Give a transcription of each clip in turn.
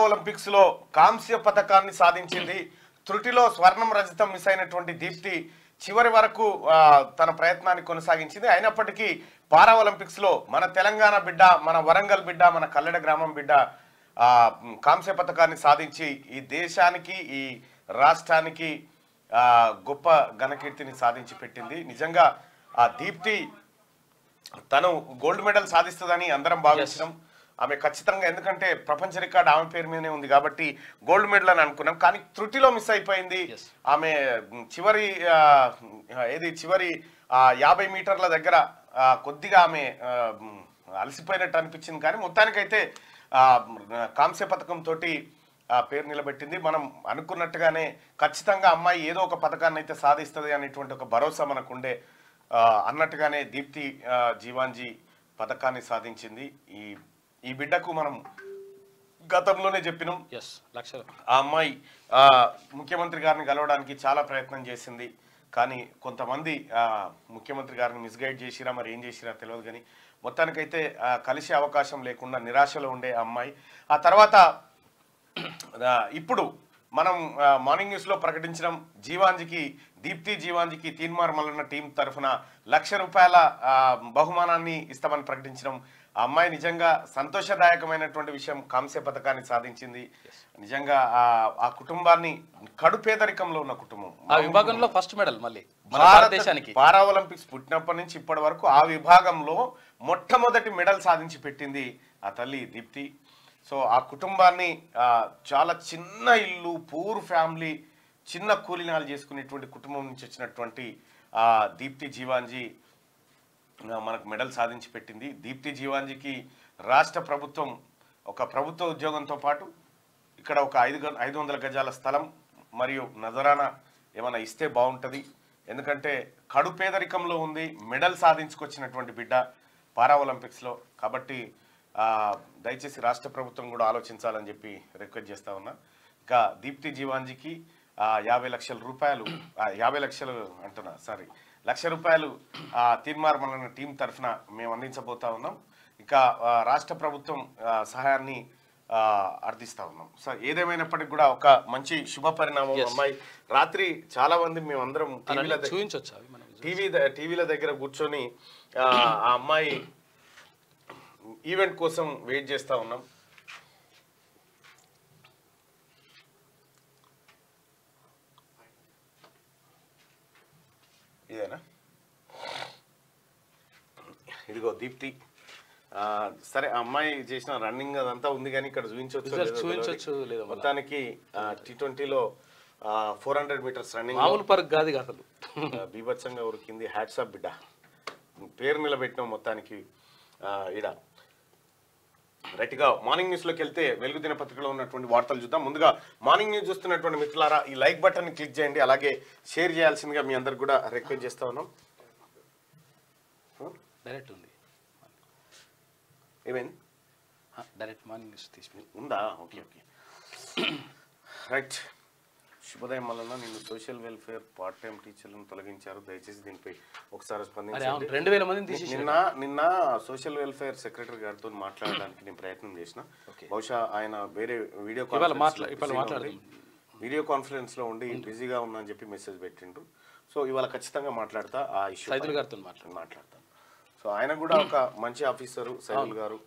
Olympics లో కాంస్య పతకాన్ని సాధించింది. త్రుటిలో స్వర్ణం రజతం మిస్ అయినటువంటి దీప్తి చివరి వరకు తన ప్రయత్నాన్ని కొనసాగించింది. అయినప్పటికీ పారా ఒలింపిక్స్ లో మన తెలంగాణ బిడ్డ, మన వరంగల్ బిడ్డ, మన కల్లెడ గ్రామం బిడ్డ కాంస్య పతకాన్ని సాధించి ఈ దేశానికి, ఈ రాష్ట్రానికి గొప్ప ఘనకీర్తిని సాధించి పెట్టింది. నిజంగా ఆ దీప్తి తను గోల్డ్ మెడల్ సాధిస్తుందని అందరం భావించినాం. ఆమె ఖచ్చితంగా, ఎందుకంటే ప్రపంచ రికార్డు ఆమె పేరు మీదనే ఉంది కాబట్టి గోల్డ్ మెడల్ అని అనుకున్నాం. కానీ త్రుటిలో మిస్ అయిపోయింది. ఆమె చివరి 50 మీటర్ల దగ్గర కొద్దిగా ఆమె అలసిపోయినట్టు అనిపించింది. కానీ మొత్తానికైతే కాంస్య పథకం తోటి పేరు నిలబెట్టింది. మనం అనుకున్నట్టుగానే ఖచ్చితంగా అమ్మాయి ఏదో ఒక పథకాన్ని అయితే సాధిస్తుంది అనేటువంటి ఒక భరోసా మనకుండే. అన్నట్టుగానే దీప్తి జీవాంజీ పథకాన్ని సాధించింది. ఈ బిడ్డకు మనం గతంలోనే చెప్పినాం, ఆ అమ్మాయి ముఖ్యమంత్రి గారిని కలవడానికి చాలా ప్రయత్నం చేసింది. కానీ కొంతమంది ముఖ్యమంత్రి గారిని మిస్గైడ్ చేసిరా, మరి ఏం చేసిరా తెలియదు. కానీ మొత్తానికైతే కలిసే అవకాశం లేకుండా నిరాశలో ఉండే అమ్మాయి. ఆ తర్వాత ఇప్పుడు మనం మార్నింగ్ న్యూస్ లో ప్రకటించడం, దీప్తి జీవాంజీకి తీన్మార్ మల్లన్న టీం తరఫున ₹1,00,000 బహుమానాన్ని ఇస్తామని ప్రకటించడం. ఆ అమ్మాయి నిజంగా సంతోషదాయకమైనటువంటి విషయం. కాంస్య పథకాన్ని సాధించింది. నిజంగా ఆ కుటుంబాన్ని, కడు పేదరికంలో ఉన్న కుటుంబం, ఆ విభాగంలో ఫస్ట్ మెడల్ మళ్ళీ భారతదేశానికి పారా ఒలింపిక్స్ పుట్టినప్పటి నుంచి ఇప్పటి వరకు ఆ విభాగంలో మొట్టమొదటి మెడల్ సాధించి పెట్టింది ఆ తల్లి దీప్తి. సో ఆ కుటుంబాన్ని, చాలా చిన్న ఇల్లు, పూర్ ఫ్యామిలీ, చిన్న కూలీనాలు చేసుకునేటువంటి కుటుంబం నుంచి వచ్చినటువంటి దీప్తి జీవాంజీ మనకు మెడల్ సాధించి పెట్టింది. దీప్తి జీవాంజీకి రాష్ట్ర ప్రభుత్వం ఒక ప్రభుత్వ ఉద్యోగంతో పాటు ఇక్కడ ఒక 500 గజాల స్థలం మరియు నజరానా ఏమైనా ఇస్తే బాగుంటుంది. ఎందుకంటే కడు పేదరికంలో ఉంది, మెడల్ సాధించుకొచ్చినటువంటి బిడ్డ పారా ఒలింపిక్స్లో. కాబట్టి దయచేసి రాష్ట్ర ప్రభుత్వం కూడా ఆలోచించాలని చెప్పి రిక్వెస్ట్ చేస్తా ఉన్నా. ఇంకా దీప్తి జీవాంజీకి ₹1,00,000 తీన్మార్ మల్లన్న టీం తరఫున మేము అందించబోతా ఉన్నాం. ఇంకా రాష్ట్ర ప్రభుత్వం సహాయాన్ని అర్థిస్తా ఉన్నాం. సో ఏదేమైనప్పటికీ కూడా ఒక మంచి శుభ పరిణామం. అమ్మాయి రాత్రి చాలా మంది మేమందరం టీవీల దగ్గర కూర్చొని ఆ అమ్మాయి ఈవెంట్ కోసం వెయిట్ చేస్తా ఉన్నాం. ఇదేనా? ఇదిగో దీప్తి. సరే, అమ్మాయి చేసిన రన్నింగ్ అదంతా ఉంది, కానీ ఇక్కడ చూపించవచ్చు. మొత్తానికి T20లో 400 మీటర్స్ రన్నింగ్ బీభత్సంగా ఉరికింది. హ్యాట్స్ ఆఫ్ బిడ్డ, పేరు నిలబెట్టినాం మొత్తానికి. ఇడ రైట్గా మార్నింగ్ న్యూస్లోకి వెళ్తే వెలుగు దినపత్రికలో ఉన్నటువంటి వార్తలు చూద్దాం. ముందుగా మార్నింగ్ న్యూస్ చూస్తున్నటువంటి మిత్రులారా, ఈ లైక్ బటన్ని క్లిక్ చేయండి, అలాగే షేర్ చేయాల్సిందిగా మీ అందరికి కూడా రిక్వెస్ట్ చేస్తా ఉన్నాం. డైరెక్ట్ ఉంది, ఏమైంది? డైరెక్ట్ మార్నింగ్ న్యూస్ తీసుకుని ఉందా? Okay okay right. శుభోదయం మల్లన్న, నిన్ను సోషల్ వెల్ఫేర్ పార్ట్ టైం టీచర్లను తొలగించారు, దయచేసి దీనిపై ఒకసారి స్పందించండి. 2000 మందిని నిన్న సోషల్ వెల్ఫేర్ సెక్రటరీ గారితో మాట్లాడడానికి నేను ప్రయత్నం చేసిన. బహుశా ఆయన వేరే వీడియో కాన్ఫరెన్స్ లో ఉండి బిజీగా ఉన్నా అని చెప్పి మెసేజ్ పెట్టిండ్రు. సో ఇవాళ ఖచ్చితంగా మాట్లాడతా, ఆ ఇష్యూ గారితో మాట్లాడతాను. సో ఆయన కూడా ఒక మంచి ఆఫీసరు సైదుల్ గారు.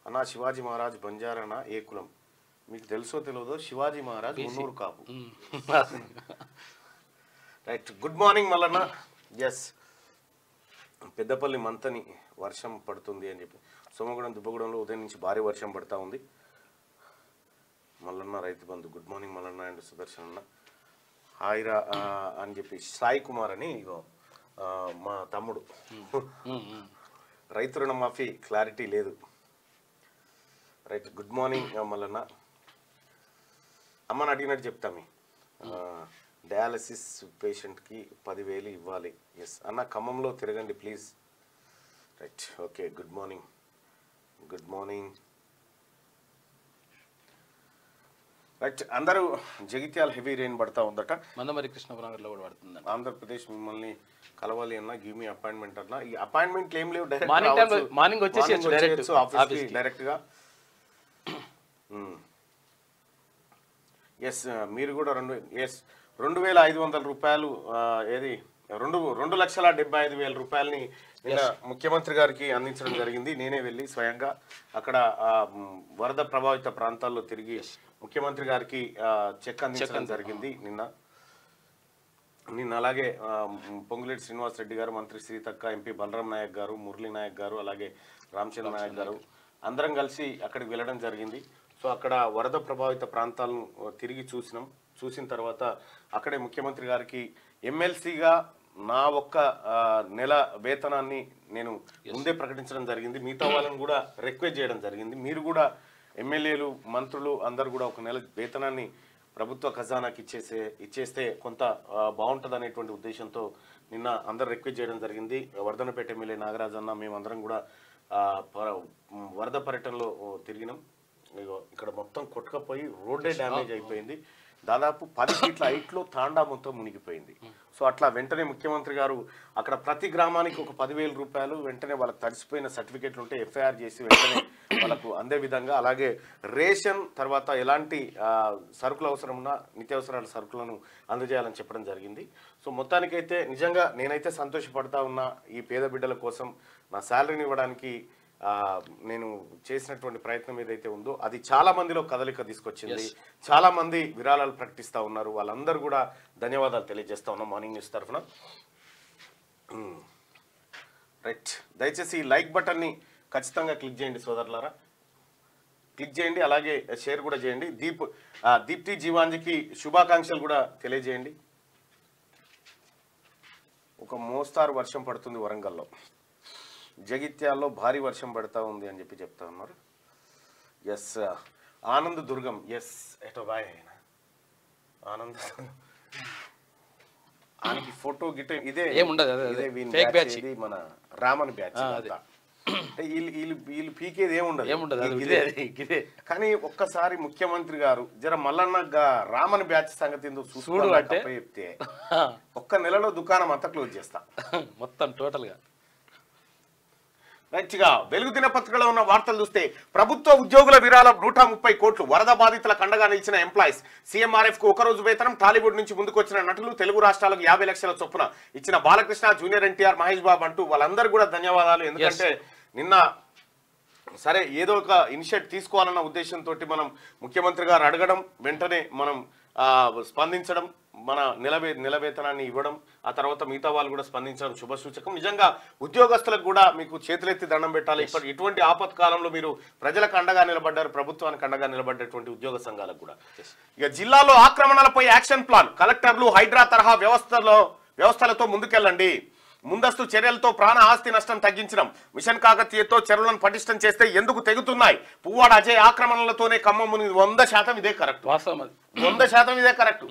అన్నా, శివాజీ మహారాజ్ బంజారానా ఏ కులం? మీకు తెలుసో తెలియదో, Shivaji Maharaj Munnuru Kapu. Right, good morning Mallanna. Yes, Peddapalli Manthani వర్షం పడుతుంది అని చెప్పి, సోమగూడెం దుబ్బగూడెంలో ఉదయం నుంచి భారీ వర్షం పడతా ఉంది. Mallanna Rythu Bandhu, good morning Mallanna and Sudarshan అన్న. హాయిరా అని చెప్పి సాయి కుమార్ అని, ఇగో మా తమ్ముడు. రైతు రుణమాఫీ క్లారిటీ లేదు. Right, good morning Mallanna. అమ్మని అడిగినట్టు చెప్తాము, డయాలసిస్ పేషెంట్కి 10,000 ఇవ్వాలి. ఎస్ అన్న, ఖమ్మంలో తిరగండి please. Right, okay, good morning. Good morning. Right, అందరూ జగిత్యాల హెవీ రెయిన్ పడతా ఉందట. మందమరి కృష్ణపురంలో కూడా పడుతుంది. ఆంధ్రప్రదేశ్ మిమ్మల్ని కలవాలి అన్న, గివ్ మీ అపాయింట్మెంట్ అన్న. ఈ అపాయింట్మెంట్లు ఏం లేవు, మార్నింగ్ వచ్చేసి డైరెక్ట్ గా ఎస్ మీరు కూడా 2,500 రూపాయలు ఏది 2,75,000 రూపాయలని నిన్న ముఖ్యమంత్రి గారికి అందించడం జరిగింది. నేనే వెళ్ళి స్వయంగా అక్కడ వరద ప్రభావిత ప్రాంతాల్లో తిరిగి ముఖ్యమంత్రి గారికి చెక్ అందించడం జరిగింది నిన్న. అలాగే పొంగులేటి శ్రీనివాస్ రెడ్డి గారు, మంత్రి సీతక్క, ఎంపీ బలరాం నాయక్ గారు, మురళీ నాయక్ గారు, అలాగే రామచంద్ర నాయక్ గారు అందరం కలిసి అక్కడికి వెళ్ళడం జరిగింది. సో అక్కడ వరద ప్రభావిత ప్రాంతాలను తిరిగి చూసిన తర్వాత అక్కడే ముఖ్యమంత్రి గారికి ఎమ్మెల్సీగా నా ఒక్క నెల వేతనాన్ని నేను ముందే ప్రకటించడం జరిగింది. మిగతా వాళ్ళని కూడా రిక్వెస్ట్ చేయడం జరిగింది. మీరు కూడా ఎమ్మెల్యేలు, మంత్రులు అందరూ కూడా ఒక నెల వేతనాన్ని ప్రభుత్వ ఖజానాకి ఇచ్చేస్తే కొంత బాగుంటుంది అనేటువంటి ఉద్దేశంతో నిన్న అందరు రిక్వెస్ట్ చేయడం జరిగింది. వర్ధనపేట ఎమ్మెల్యే నాగరాజ్ అన్న మేమందరం కూడా వరద పర్యటనలో తిరిగినాం. ఇక్కడ మొత్తం కొట్టుకపోయి రోడ్డే డ్యామేజ్ అయిపోయింది. దాదాపు 10 ఫీట్ల హైట్లో తాండా మొత్తం మునిగిపోయింది. సో అట్లా వెంటనే ముఖ్యమంత్రి గారు అక్కడ ప్రతి గ్రామానికి ఒక 10,000 రూపాయలు వెంటనే వాళ్ళకి తడిసిపోయిన సర్టిఫికేట్లు ఉంటే ఎఫ్ఐఆర్ చేసి వెంటనే వాళ్ళకు అందే విధంగా, అలాగే రేషన్ తర్వాత ఎలాంటి సరుకులు అవసరం ఉన్నా నిత్యావసరాల సరుకులను అందజేయాలని చెప్పడం జరిగింది. సో మొత్తానికైతే నిజంగా నేనైతే సంతోషపడతా ఉన్నా. ఈ పేద బిడ్డల కోసం నా శాలరీని ఇవ్వడానికి నేను చేసినటువంటి ప్రయత్నం ఏదైతే ఉందో అది చాలా మందిలో కదలిక తీసుకొచ్చింది. చాలా మంది విరాళాలు ప్రకటిస్తూ ఉన్నారు. వాళ్ళందరూ కూడా ధన్యవాదాలు తెలియజేస్తా ఉన్నాం మార్నింగ్ న్యూస్ తరఫున. రైట్, దయచేసి ఈ లైక్ బటన్ని ఖచ్చితంగా క్లిక్ చేయండి సోదరులారా, క్లిక్ చేయండి. అలాగే షేర్ కూడా చేయండి. దీప్తి జీవాంజీకి శుభాకాంక్షలు కూడా తెలియజేయండి. ఒక మోస్తారు వర్షం పడుతుంది వరంగల్లో, జగిత్యాల్లో భారీ వర్షం పడతా ఉంది అని చెప్తా ఉన్నారు. ఎస్ ఆనంద్ దుర్గం, ఎస్ ఎటో బాయ్ అయిన ఆనంద్ ఆయనకి ఫోటో గిట్ట ఇదే ఇదే మన రామన్ బ్యాచ్. వీళ్ళు పీకేది ఏముండదు. కానీ ఒక్కసారి ముఖ్యమంత్రి గారు జర మల్లన్న రామన్ బ్యాచ్ సంగతి ఎందుకు చూసుకోడు అంటే చెప్తే ఒక్క నెలలో దుకాణం అంతా క్లోజ్ చేస్తా మొత్తం టోటల్ గా. రైట్గా వెలుగు దినపత్రికలో ఉన్న వార్తలు చూస్తే ప్రభుత్వ ఉద్యోగుల విరాళం 130 కోట్లు, వరద బాధితులకు అండగా నిలిచిన ఎంప్లాయీస్, సీఎంఆర్ఎఫ్ కు ఒకరోజు వేతనం, టాలీవుడ్ నుంచి ముందుకొచ్చిన నటులు, తెలుగు రాష్ట్రాలకు 50 లక్షల చొప్పున ఇచ్చిన బాలకృష్ణ, జూనియర్ ఎన్టీఆర్, మహేష్ బాబు అంటూ వాళ్ళందరూ కూడా ధన్యవాదాలు. ఎందుకంటే నిన్న సరే ఏదో ఒక ఇనిషియేటివ్ తీసుకోవాలన్న ఉద్దేశంతో మనం ముఖ్యమంత్రి గారు అడగడం, వెంటనే మనం స్పందించడం, మన నెల వేతనాన్ని ఇవ్వడం, ఆ తర్వాత మిగతా వాళ్ళు కూడా స్పందించడం శుభసూచకం. నిజంగా ఉద్యోగస్తులకు కూడా మీకు చేతులెత్తి దండం పెట్టాలి. ఇటువంటి ఆపత్కాలంలో మీరు ప్రజలకు అండగా నిలబడ్డారు, ప్రభుత్వానికి అండగా నిలబడ్డటువంటి ఉద్యోగ సంఘాలకు కూడా. ఇక జిల్లాలో ఆక్రమణలపై యాక్షన్ ప్లాన్, కలెక్టర్లు హైడ్రా తరహా వ్యవస్థలతో ముందుకెళ్ళండి, ముందస్తు చర్యలతో ప్రాణ ఆస్తి నష్టం తగ్గించడం, మిషన్ కాకతీయతో చెరువులను పటిష్టం చేస్తే ఎందుకు తెగుతున్నాయి, పువ్వాడ అజయ్ ఆక్రమణలతోనే ఖమ్మం 100% ఇదే కరెక్ట్, 100% ఇదే కరెక్ట్.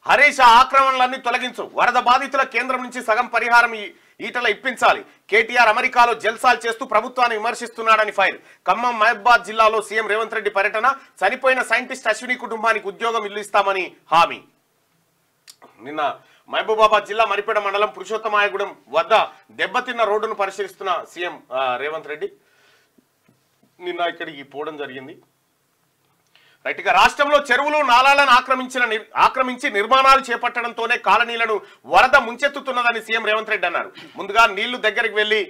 హరీష్ ఆక్రమణలన్నీ తొలగించు, వరద బాధితుల కేంద్రం నుంచి సగం పరిహారం ఈటల ఇప్పించాలి, కేటీఆర్ అమెరికాలో జల్సాలు చేస్తూ ప్రభుత్వాన్ని విమర్శిస్తున్నాడని ఫైర్. ఖమ్మం మహబూబాబాద్ జిల్లాలో సీఎం రేవంత్ రెడ్డి పర్యటన, చనిపోయిన సైంటిస్ట్ అశ్విని కుటుంబానికి ఉద్యోగం ఇల్లు ఇస్తామని హామీ. నిన్న మహబూబాబాద్ జిల్లా మరిపేడ మండలం పురుషోత్తమాయగూడెం వద్ద దెబ్బతిన్న రోడ్డును పరిశీలిస్తున్న సీఎం రేవంత్ రెడ్డి నిన్న ఇక్కడికి పోవడం జరిగింది. రైట్, ఇక రాష్ట్రంలో చెరువులు నాలాలను ఆక్రమించి నిర్మాణాలు చేపట్టడంతోనే కాలనీలను వరద ముంచెత్తుతున్నదని సీఎం రేవంత్ రెడ్డి అన్నారు. ముందుగా నీళ్ల దగ్గరికి వెళ్లి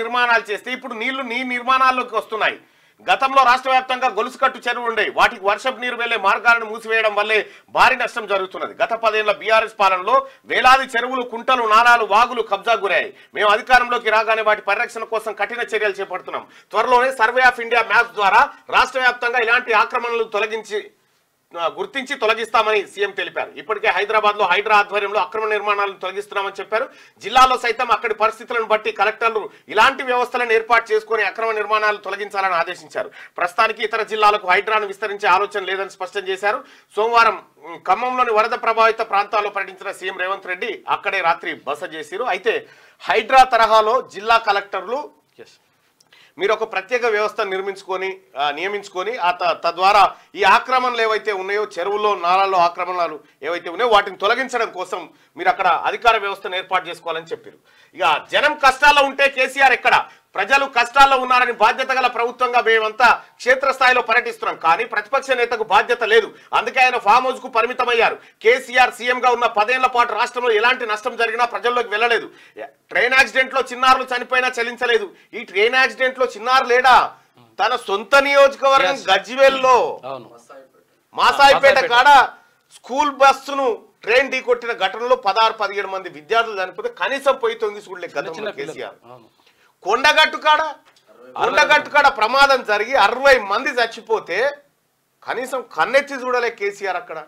నిర్మాణాలు చేస్తే ఇప్పుడు నీళ్లు నిర్మాణాల్లోకి వస్తున్నాయి. గతంలో రాష్ట్ర వ్యాప్తంగా గొలుసుకట్టు చెరువులు ఉండేవి, వాటికి వర్షపు నీరు వెళ్లే మార్గాలను మూసివేయడం వల్లే భారీ నష్టం జరుగుతున్నది. గత 10 ఏళ్ల బీఆర్ఎస్ పాలనలో వేలాది చెరువులు, కుంటలు, నాలాలు, వాగులు కబ్జా గురయ్యాయి. మేము అధికారంలోకి రాగానే వాటి పరిరక్షణ కోసం కఠిన చర్యలు చేపడుతున్నాం. త్వరలోనే సర్వే ఆఫ్ ఇండియా మ్యాప్స్ ద్వారా రాష్ట్ర వ్యాప్తంగా ఇలాంటి ఆక్రమణలు గుర్తించి తొలగిస్తామని సీఎం తెలిపారు. ఇప్పటికే హైదరాబాద్ లో హైడ్రా ఆధ్వర్యంలో అక్రమ నిర్మాణాలను తొలగిస్తున్నామని చెప్పారు. జిల్లాలో సైతం అక్కడి పరిస్థితులను బట్టి కలెక్టర్లు ఇలాంటి వ్యవస్థలను ఏర్పాటు చేసుకుని అక్రమ నిర్మాణాలు తొలగించాలని ఆదేశించారు. ప్రస్తుతానికి ఇతర జిల్లాలకు హైడ్రాను విస్తరించే ఆలోచన లేదని స్పష్టం చేశారు. సోమవారం ఖమ్మంలోని వరద ప్రభావిత ప్రాంతాల్లో పర్యటించిన సీఎం రేవంత్ రెడ్డి అక్కడే రాత్రి బస చేశారు. అయితే హైడ్రా తరహాలో జిల్లా కలెక్టర్లు మీరు ఒక ప్రత్యేక వ్యవస్థ నియమించుకొని తద్వారా ఈ ఆక్రమణలు ఏవైతే ఉన్నాయో, చెరువుల్లో నాలాల్లో ఆక్రమణలు ఏవైతే ఉన్నాయో వాటిని తొలగించడం కోసం మీరు అక్కడ అధికార వ్యవస్థను ఏర్పాటు చేసుకోవాలని చెప్పారు. ఇక జనం కష్టాల్లో ఉంటే కేసీఆర్ ఎక్కడ, ప్రజలు కష్టాల్లో ఉన్నారని బాధ్యత గల ప్రభుత్వంగా మేమంతా క్షేత్రస్థాయిలో పర్యటిస్తున్నాం. కానీ ప్రతిపక్ష నేతకు బాధ్యత లేదు. అందుకే ఆయన ఫామ్ హౌస్ కు పరిమితమయ్యారు. కేసీఆర్ సీఎంగా ఉన్న 10 ఏళ్ల పాటు రాష్ట్రంలో ఎలాంటి నష్టం జరిగినా ప్రజల్లోకి వెళ్ళలేదు. ట్రైన్ యాక్సిడెంట్ లో చిన్నారులు చనిపోయినా చెల్లించలేదు. ఈ ట్రైన్ యాక్సిడెంట్ లో చిన్నారు లేడా? తన సొంత నియోజకవర్గం గజ్వేల్లో మాసాయిపేట కాడ స్కూల్ బస్సును ట్రైన్ ఢీకొట్టిన ఘటనలో 16-17 మంది విద్యార్థులు చనిపోతే కనీసం పోయి తొంగి చూడలే గతంలో కేసీఆర్. కొండగట్టు కాడ ప్రమాదం జరిగి 60 మంది చచ్చిపోతే కనీసం కన్నెత్తి చూడలే కేసీఆర్ అక్కడ.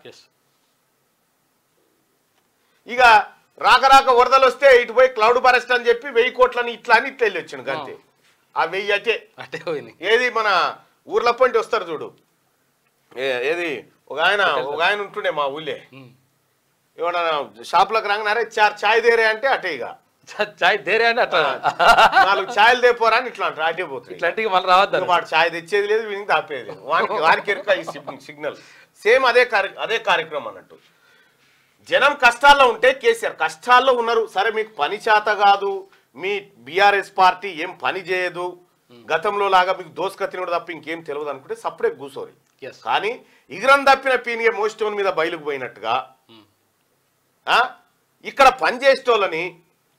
ఇక రాక వరదలు వస్తే ఇటు పోయి క్లౌడ్ బరెస్ట్ అని చెప్పి 1000 కోట్లని ఇట్లా అని ఇట్లా వెళ్ళి వచ్చాను అంతే. ఆ 1000 అటే ఏది మన ఊర్ల పొంటి వస్తారు చూడు, ఏది ఒక ఆయన ఉంటుండే మా ఊళ్ళే, ఏమన్నా షాపులకు రాగానే చాయ్ దేరే అంటే అటే, ఇక చాయ్ దేరే అంటే అట్లా 4 ఛాయలు తెపోరా అని ఇట్లా అంటారు. అటే పోతుంది. ఇట్లాంటివి మళ్ళీ రావద్దు. వాడు ఛాయ్ తెచ్చేది లేదు, వీనికి దాపేది లేదు. వారికి ఎరుక ఈ సిగ్నల్. సేమ్ అదే కార్యక్రమం అన్నట్టు. జనం కష్టాల్లో ఉంటే కేసీఆర్ కష్టాల్లో ఉన్నారు. సరే మీకు పని చేత కాదు, మీ బీఆర్ఎస్ పార్టీ ఏం పని చేయదు, గతంలో లాగా మీకు దోసుకత్తినోడు తప్ప ఇంకేం తెలియదు అనుకుంటే సప్పుడే కూసోరి. కానీ ఇగరం తప్పిన పీనిగే మోస్టోన్ మీద బయలుకు పోయినట్టుగా ఇక్కడ పనిచేసేటోళ్ళని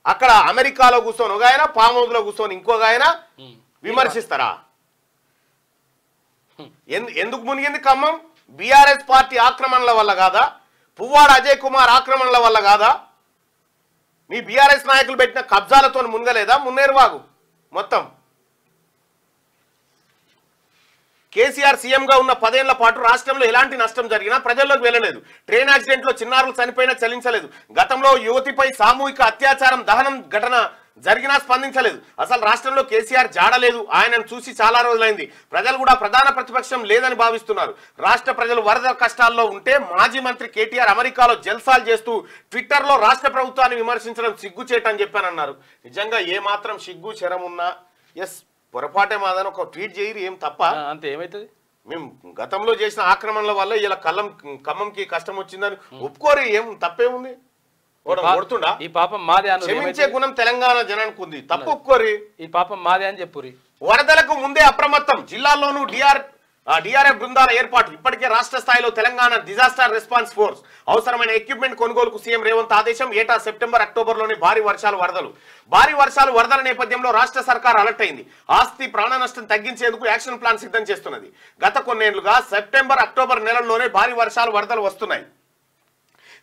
అక్కడ అమెరికాలో కూర్చొని ఒక ఆయన, ఫామ్ హౌస్ లో కూర్చొని ఇంకొక ఆయన విమర్శిస్తారా? ఎందుకు మునిగింది ఖమ్మం? బీఆర్ఎస్ పార్టీ ఆక్రమణల వల్ల కాదా? పువ్వాడ అజయ్ కుమార్ ఆక్రమణల వల్ల కాదా? మీ బీఆర్ఎస్ నాయకులు పెట్టిన కబ్జాలతో మునగలేదా మున్నేరువాగు మొత్తం? కేసీఆర్ సీఎంగా ఉన్న 10 ఏళ్ల పాటు రాష్ట్రంలో ఎలాంటి నష్టం జరిగినా ప్రజల్లోకి వెళ్ళలేదు. ట్రైన్ యాక్సిడెంట్ లో చిన్నారులు చనిపోయినా చెల్లించలేదు. గతంలో యువతిపై సామూహిక అత్యాచారం దహనం ఘటన జరిగినా స్పందించలేదు. అసలు రాష్ట్రంలో కేసీఆర్ జాడలేదు. ఆయనను చూసి చాలా రోజులైంది. ప్రజలు కూడా ప్రధాన ప్రతిపక్షం లేదని భావిస్తున్నారు. రాష్ట్ర ప్రజలు వరద కష్టాల్లో ఉంటే మాజీ మంత్రి కేటీఆర్ అమెరికాలో జల్సాలు చేస్తూ ట్విట్టర్లో రాష్ట్ర ప్రభుత్వాన్ని విమర్శించడం సిగ్గుచేటని చెప్పానన్నారు. నిజంగా ఏ మాత్రం సిగ్గు శరం ఉన్నా ఎస్ పొరపాటే మాదని ఒక ట్వీట్ చేయరు, ఏం తప్ప అంతే. ఏమైతుంది? మేము గతంలో చేసిన ఆక్రమణల వల్ల ఇలా ఖమ్మంకి కష్టం వచ్చిందని ఒప్పుకోరు, ఏం తప్పేముంది? కొడుతుండా? ఈ పాపం మాదే అని క్షమించే గుణం తెలంగాణ జనానికి ఉంది, తప్పు ఒప్పుకోరి. ఈ పాపం మాదే అని చెప్పురి. వరదలకు ముందే అప్రమత్తం, జిల్లాల్లోనూ డిఆర్ఎఫ్ బృందాల ఏర్పాటు. ఇప్పటికే రాష్ట్ర స్థాయిలో తెలంగాణ డిజాస్టర్ రెస్పాన్స్ ఫోర్స్ అవసరమైన ఎక్విప్మెంట్ కొనుగోలుకు సీఎం రేవంత్ ఆదేశం. ఏటా సెప్టెంబర్ అక్టోబర్లోని భారీ వర్షాలు వరదల నేపథ్యంలో రాష్ట్ర సర్కార్ అలర్ట్ అయింది. ఆస్తి ప్రాణ నష్టం తగ్గించేందుకు యాక్షన్ ప్లాన్ సిద్ధం చేస్తున్నది. గత కొన్నేళ్లుగా సెప్టెంబర్ అక్టోబర్ నెలల్లోనే భారీ వరదలు వస్తున్నాయి.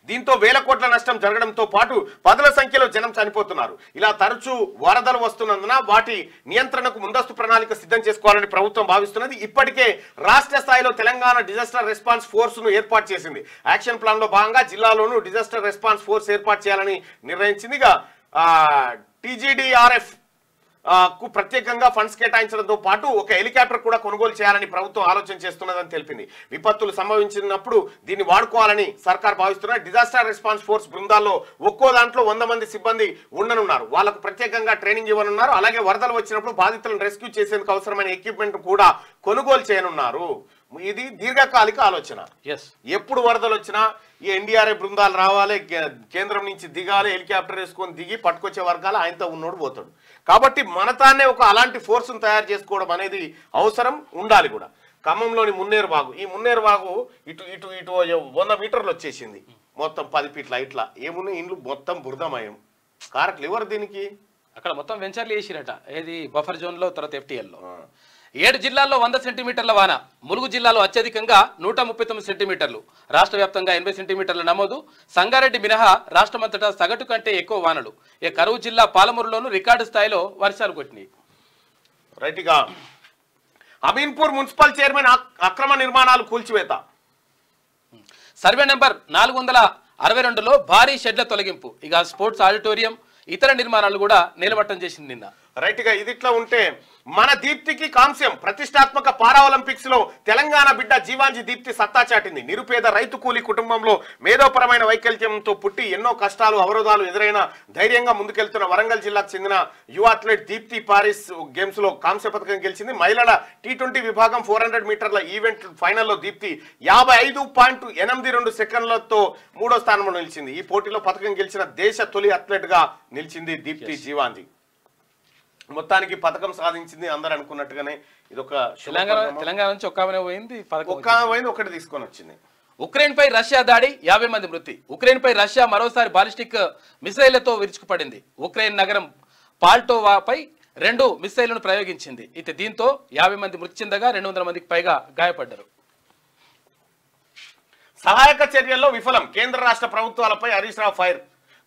దీంతో వేల కోట్ల నష్టం జరగడంతో పాటు పదుల సంఖ్యలో జనం చనిపోతున్నారు. ఇలా తరచూ వరదలు వస్తున్నందున వాటి నియంత్రణకు ముందస్తు ప్రణాళిక సిద్ధం చేసుకోవాలని ప్రభుత్వం భావిస్తున్నది. ఇప్పటికే రాష్ట్ర స్థాయిలో తెలంగాణ డిజాస్టర్ రెస్పాన్స్ ఫోర్స్ ను ఏర్పాటు చేసింది. యాక్షన్ ప్లాన్ లో భాగంగా జిల్లాలోనూ డిజాస్టర్ రెస్పాన్స్ ఫోర్స్ ఏర్పాటు చేయాలని నిర్ణయించింది. టీజీడీఆర్ఎఫ్ కు ప్రత్యేకంగా ఫండ్స్ కేటాయించడంతో పాటు ఒక హెలికాప్టర్ కూడా కొనుగోలు చేయాలని ప్రభుత్వం ఆలోచన చేస్తున్నదని తెలిపింది. విపత్తులు సంభవించినప్పుడు దీన్ని వాడుకోవాలని సర్కార్ భావిస్తున్న డిజాస్టర్ రెస్పాన్స్ ఫోర్స్ బృందాల్లో ఒక్కో దాంట్లో 100 మంది సిబ్బంది ఉండనున్నారు. వాళ్లకు ప్రత్యేకంగా ట్రైనింగ్ ఇవ్వనున్నారు. అలాగే వరదలు వచ్చినప్పుడు బాధితులను రెస్క్యూ చేసేందుకు అవసరమైన ఎక్విప్మెంట్ కూడా కొనుగోలు చేయనున్నారు. ఇది దీర్ఘకాలిక ఆలోచన. ఎప్పుడు వరదలు వచ్చినా ఈ ఎన్డీఆర్ఎఫ్ బృందాలు రావాలి, కేంద్రం నుంచి దిగాలి, హెలికాప్టర్ వేసుకొని దిగి పట్టుకొచ్చే వర్గాలు ఆయనతో ఉన్నోడు పోతాడు. కాబట్టి మనతానే ఒక అలాంటి ఫోర్స్ను తయారు చేసుకోవడం అనేది అవసరం, ఉండాలి కూడా. ఖమ్మంలోని మున్నేరువాగు, ఈ మున్నేరువాగు ఇటు 100 మీటర్లు వచ్చేసింది మొత్తం 10 ఫీట్ల. ఇట్లా ఏమున్నాయి ఇండ్లు మొత్తం బురదమయం. కారకులు ఎవరు దీనికి? అక్కడ మొత్తం వెంచర్లు వేసిరట. ఏది బఫర్ జోన్ లో, తర్వాత FTL లో 7 జిల్లాల్లో 100 సెంటీమీటర్ల వాన. ములుగు జిల్లాలో అత్యధికంగా 139 సెంటీమీటర్లు. రాష్ట్ర వ్యాప్తంగా 80 సెంటీమీటర్ల నమోదు. సంగారెడ్డి మినహా రాష్ట్రమంతటా సగటు కంటే ఎక్కువ వానలు. కరువు జిల్లా పాలమూరులోనూ రికార్డు స్థాయిలో వర్షాలు కొట్టినాయి. రైట్గా అమీన్పూర్ మున్సిపల్ చైర్మన్ అక్రమ నిర్మాణాలు కూల్చివేత. సర్వే నెంబర్ 462లో భారీ షెడ్ల తొలగింపు. స్పోర్ట్స్ ఆడిటోరియం, ఇతర నిర్మాణాలు కూడా నిలబట్టం చేసింది నిన్న. రైట్ గా ఇది ఇట్లా ఉంటే మన దీప్తికి కాంస్యం. ప్రతిష్టాత్మక పారా ఒలింపిక్స్ లో తెలంగాణ బిడ్డ జీవాంజీ దీప్తి సత్తా చాటింది. నిరుపేద రైతు కూలీ కుటుంబంలో మేధోపరమైన వైకల్యంతో పుట్టి ఎన్నో కష్టాలు అవరోధాలు ఎదురైన ధైర్యంగా ముందుకెళ్తున్న వరంగల్ జిల్లాకు చెందిన యువ అథ్లెట్ దీప్తి పారిస్ గేమ్స్ లో కాంస్య పథకం గెలిచింది. మహిళల T20 విభాగం 400 మీటర్ల ఈవెంట్ ఫైనల్లో దీప్తి 55.82 సెకండ్లతో 3వ స్థానంలో నిలిచింది. ఈ పోటీలో పథకం గెలిచిన దేశ తొలి అథ్లెట్ గా నిలిచింది దీప్తి జీవాంజీ. మొత్తానికి పథకం సాధించింది అందరు అనుకున్నట్టుగానే ఇది ఒక తెలంగాణ నుంచి ఒక్క పోయింది, ఒకటి తీసుకొని వచ్చింది. ఉక్రెయిన్ పై రష్యా దాడి 50 మంది మృతి. ఉక్రెయిన్ పై రష్యా మరోసారి బాలిస్టిక్ మిసైళ్లతో విరుచుకుపడింది. ఉక్రెయిన్ నగరం పాల్టోవాపై 2 మిసైళ్లను ప్రయోగించింది. అయితే దీంతో 50 మంది మృతి చెందగా 200 మందికి పైగా గాయపడ్డారు. సహాయక చర్యల్లో విఫలం, కేంద్ర రాష్ట్ర ప్రభుత్వాలపై హరీష్ రావు ఫైర్.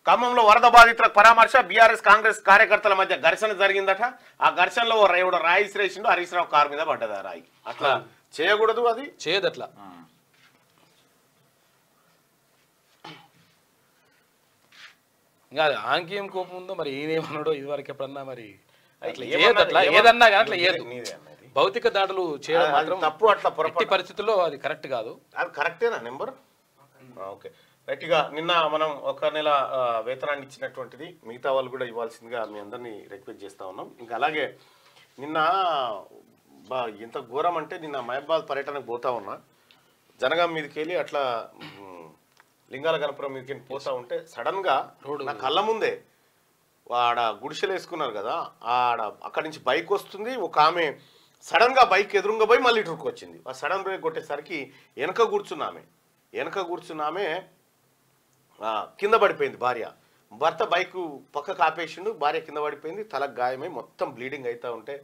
ఖమ్మంలో వరద బాధితులకు పరామర్శ, బీఆర్ఎస్ కాంగ్రెస్ కార్యకర్తల మధ్య ఘర్షణ జరిగిందట. ఆ ఘర్షణలో రాయి శ్రేషుడు హరీష్ రావు కారు మీద పడ్డదా రాయి. అట్లా చేయకూడదు, అది చేయదు అట్లా. ఇంకా ఆంకేం కోపం ఉందో మరి ఈయనేమన్నాడో ఇదివరకు ఎప్పుడన్నా మరి ఏదన్నా కానీ అట్లా ఏది భౌతిక దాడులు చేయడం మాత్రం తప్పు. అట్లా పొరపాటు పరిస్థితుల్లో అది కరెక్ట్ కాదు. అది కరెక్టేనా నెంబర్? Okay right. గా నిన్న మనం 1 నెల వేతనాన్ని ఇచ్చినటువంటిది మిగతా వాళ్ళు కూడా ఇవ్వాల్సిందిగా మీ అందరినీ రిక్వెస్ట్ చేస్తా ఉన్నాం. ఇంకా అలాగే నిన్న ఎంత ఘోరం అంటే నిన్న మహబాద్ పర్యటనకు పోతా ఉన్నా, జనగాం మీదకి వెళ్ళి అట్లా లింగాల గణపురం మీదకి పోతా ఉంటే సడన్ గా నా కళ్ళ ముందే ఆడ గుడిసెలు వేసుకున్నారు కదా, అక్కడి నుంచి బైక్ వస్తుంది. ఒక ఆమె సడన్ గా బైక్ ఎదురుగా పోయి మళ్ళీ ఇటుకు వచ్చింది. ఆ సడన్ బ్రేక్ కొట్టేసరికి వెనక కూర్చున్నామే కింద పడిపోయింది. భర్త బైక్ పక్కకు ఆపేసిండు, భార్య కింద పడిపోయింది, తలకు గాయమై మొత్తం బ్లీడింగ్ అవుతా ఉంటే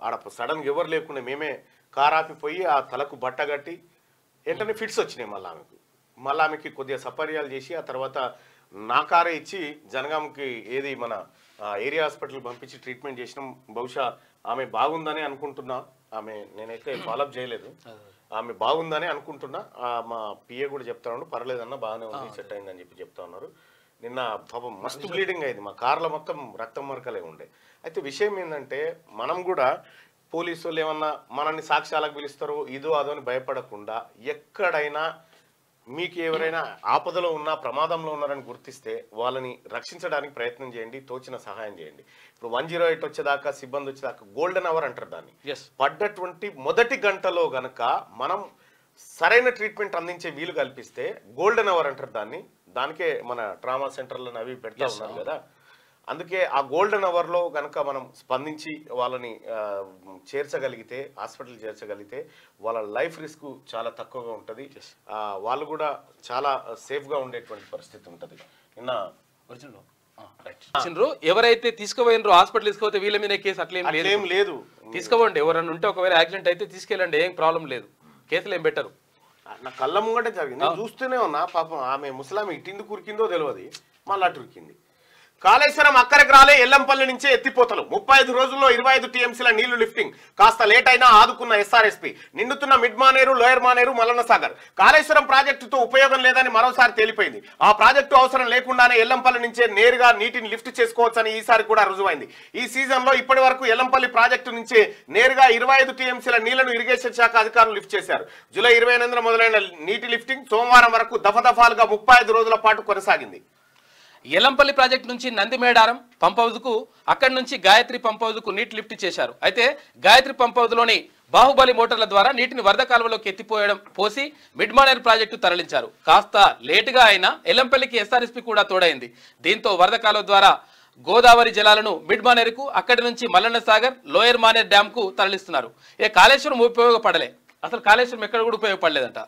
ఆడ సడన్ గా ఎవరు లేకుండా మేమే కార్ ఆపిపోయి ఆ తలకు బట్ట కట్టి వెంటనే ఫిట్స్ వచ్చినాయి. మళ్ళీ ఆమెకి కొద్దిగా సపర్యాలు చేసి ఆ తర్వాత నా కారే ఇచ్చి జనగాంకి ఏది మన ఏరియా హాస్పిటల్ పంపించి ట్రీట్మెంట్ చేసినాం. బహుశా ఆమె బాగుందని అనుకుంటున్నా. నేనైతే ఫాలోఅప్ చేయలేదు. ఆమె బాగుందని అనుకుంటున్నా. మా పిఏ కూడా చెప్తా ఉన్నాడు, పర్లేదన్నా బాగానే ఉంది, సెట్ అయిందని చెప్తా ఉన్నారు. నిన్న పాపం మస్తు బ్లీడింగ్ అయింది, మా కార్లో మొత్తం రక్తం మరకలే ఉండే. అయితే విషయం ఏంటంటే మనం కూడా పోలీసు వాళ్ళు ఏమన్నా మనల్ని సాక్ష్యాలకు పిలుస్తారో ఇదో అదో అని భయపడకుండా ఎక్కడైనా మీకు ఎవరైనా ఆపదలో ఉన్నా ప్రమాదంలో ఉన్నారని గుర్తిస్తే వాళ్ళని రక్షించడానికి ప్రయత్నం చేయండి, తోచిన సహాయం చేయండి. ఇప్పుడు 108 వచ్చేదాకా సిబ్బంది వచ్చేదాకా గోల్డెన్ అవర్ అంటారు దాన్ని. పడ్డటువంటి మొదటి గంటలో గనక మనం సరైన ట్రీట్మెంట్ అందించే వీలు కల్పిస్తే గోల్డెన్ అవర్ అంటారు దాన్ని. దానికే మన ట్రామా సెంటర్లను అవి పెడతా ఉన్నారు కదా. అందుకే ఆ గోల్డెన్ అవర్లో కనుక మనం స్పందించి వాళ్ళని చేర్చగలిగితే, హాస్పిటల్ చేర్చగలిగితే వాళ్ళ లైఫ్ రిస్క్ చాలా తక్కువగా ఉంటుంది. వాళ్ళు కూడా చాలా సేఫ్గా ఉండేటువంటి పరిస్థితి ఉంటుంది. నిన్న ఎవరైతే తీసుకుపోయినరో హాస్పిటల్ తీసుకుపోతే వీళ్ళ మీద కేసు అట్లేం లేదు. తీసుకోవండి, ఎవరన్నా ఉంటే ఒకవేళ యాక్సిడెంట్ అయితే తీసుకెళ్ళండి, ఏం ప్రాబ్లం లేదు, కేసులు ఏం బెటరు. నా కళ్ళ ముంగటే జరిగింది, చూస్తూనే ఉన్నా. పాపం ఆమె ముసలామె ఇట్టిందుకు ఉరికిందో తెలియదు, మళ్ళీ అటు ఉరికింది. కాళేశ్వరం అక్కడికి రాలే, ఎల్లంపల్లి నుంచే ఎత్తిపోతలు. 35 రోజుల్లో 25 టీఎంసీల నీళ్లు లిఫ్టింగ్. కాస్త లేట్ అయినా ఆదుకున్న ఎస్ఆర్ఎస్పీ. నిండుతున్న మిడ్ మానేరు, లోయర్ మానేరు, మల్లన్న సాగర్. కాళేశ్వరం ప్రాజెక్టుతో ఉపయోగం లేదని మరోసారి తేలిపోయింది. ఆ ప్రాజెక్టు అవసరం లేకుండానే ఎల్లంపల్లి నుంచే నేరుగా నీటిని లిఫ్ట్ చేసుకోవచ్చని ఈసారి కూడా రుజువైంది. ఈ సీజన్లో ఇప్పటి వరకు ఎల్లంపల్లి ప్రాజెక్టు నుంచే నేరుగా 25 టీఎంసీల నీళ్లను ఇరిగేషన్ శాఖ అధికారులు లిఫ్ట్ చేశారు. జూలై 28న మొదలైన నీటి లిఫ్టింగ్ సోమవారం వరకు దఫదఫాలుగా 35 రోజుల పాటు కొనసాగింది. ఎల్లంపల్లి ప్రాజెక్టు నుంచి నందిమేడారం పంప్ హౌజ్కు, అక్కడి నుంచి గాయత్రి పంప్ హౌజ్కు నీటి లిఫ్ట్ చేశారు. అయితే గాయత్రి పంప్ హౌజ్లోని బాహుబలి మోటార్ల ద్వారా నీటిని వరద కాలువలోకి పోసి మిడ్ మానేర్ ప్రాజెక్టు తరలించారు. కాస్త లేటుగా అయినా ఎల్లంపల్లికి ఎస్ఆర్ఎస్పీ కూడా తోడైంది. దీంతో వరద కాలువ ద్వారా గోదావరి జలాలను మిడ్ మానేరుకు, అక్కడి నుంచి మల్లన్న సాగర్, లోయర్ మానేర్ డ్యాంకు తరలిస్తున్నారు. కాళేశ్వరం ఉపయోగపడలే, అసలు కాళేశ్వరం ఎక్కడ కూడా ఉపయోగపడలేదంట.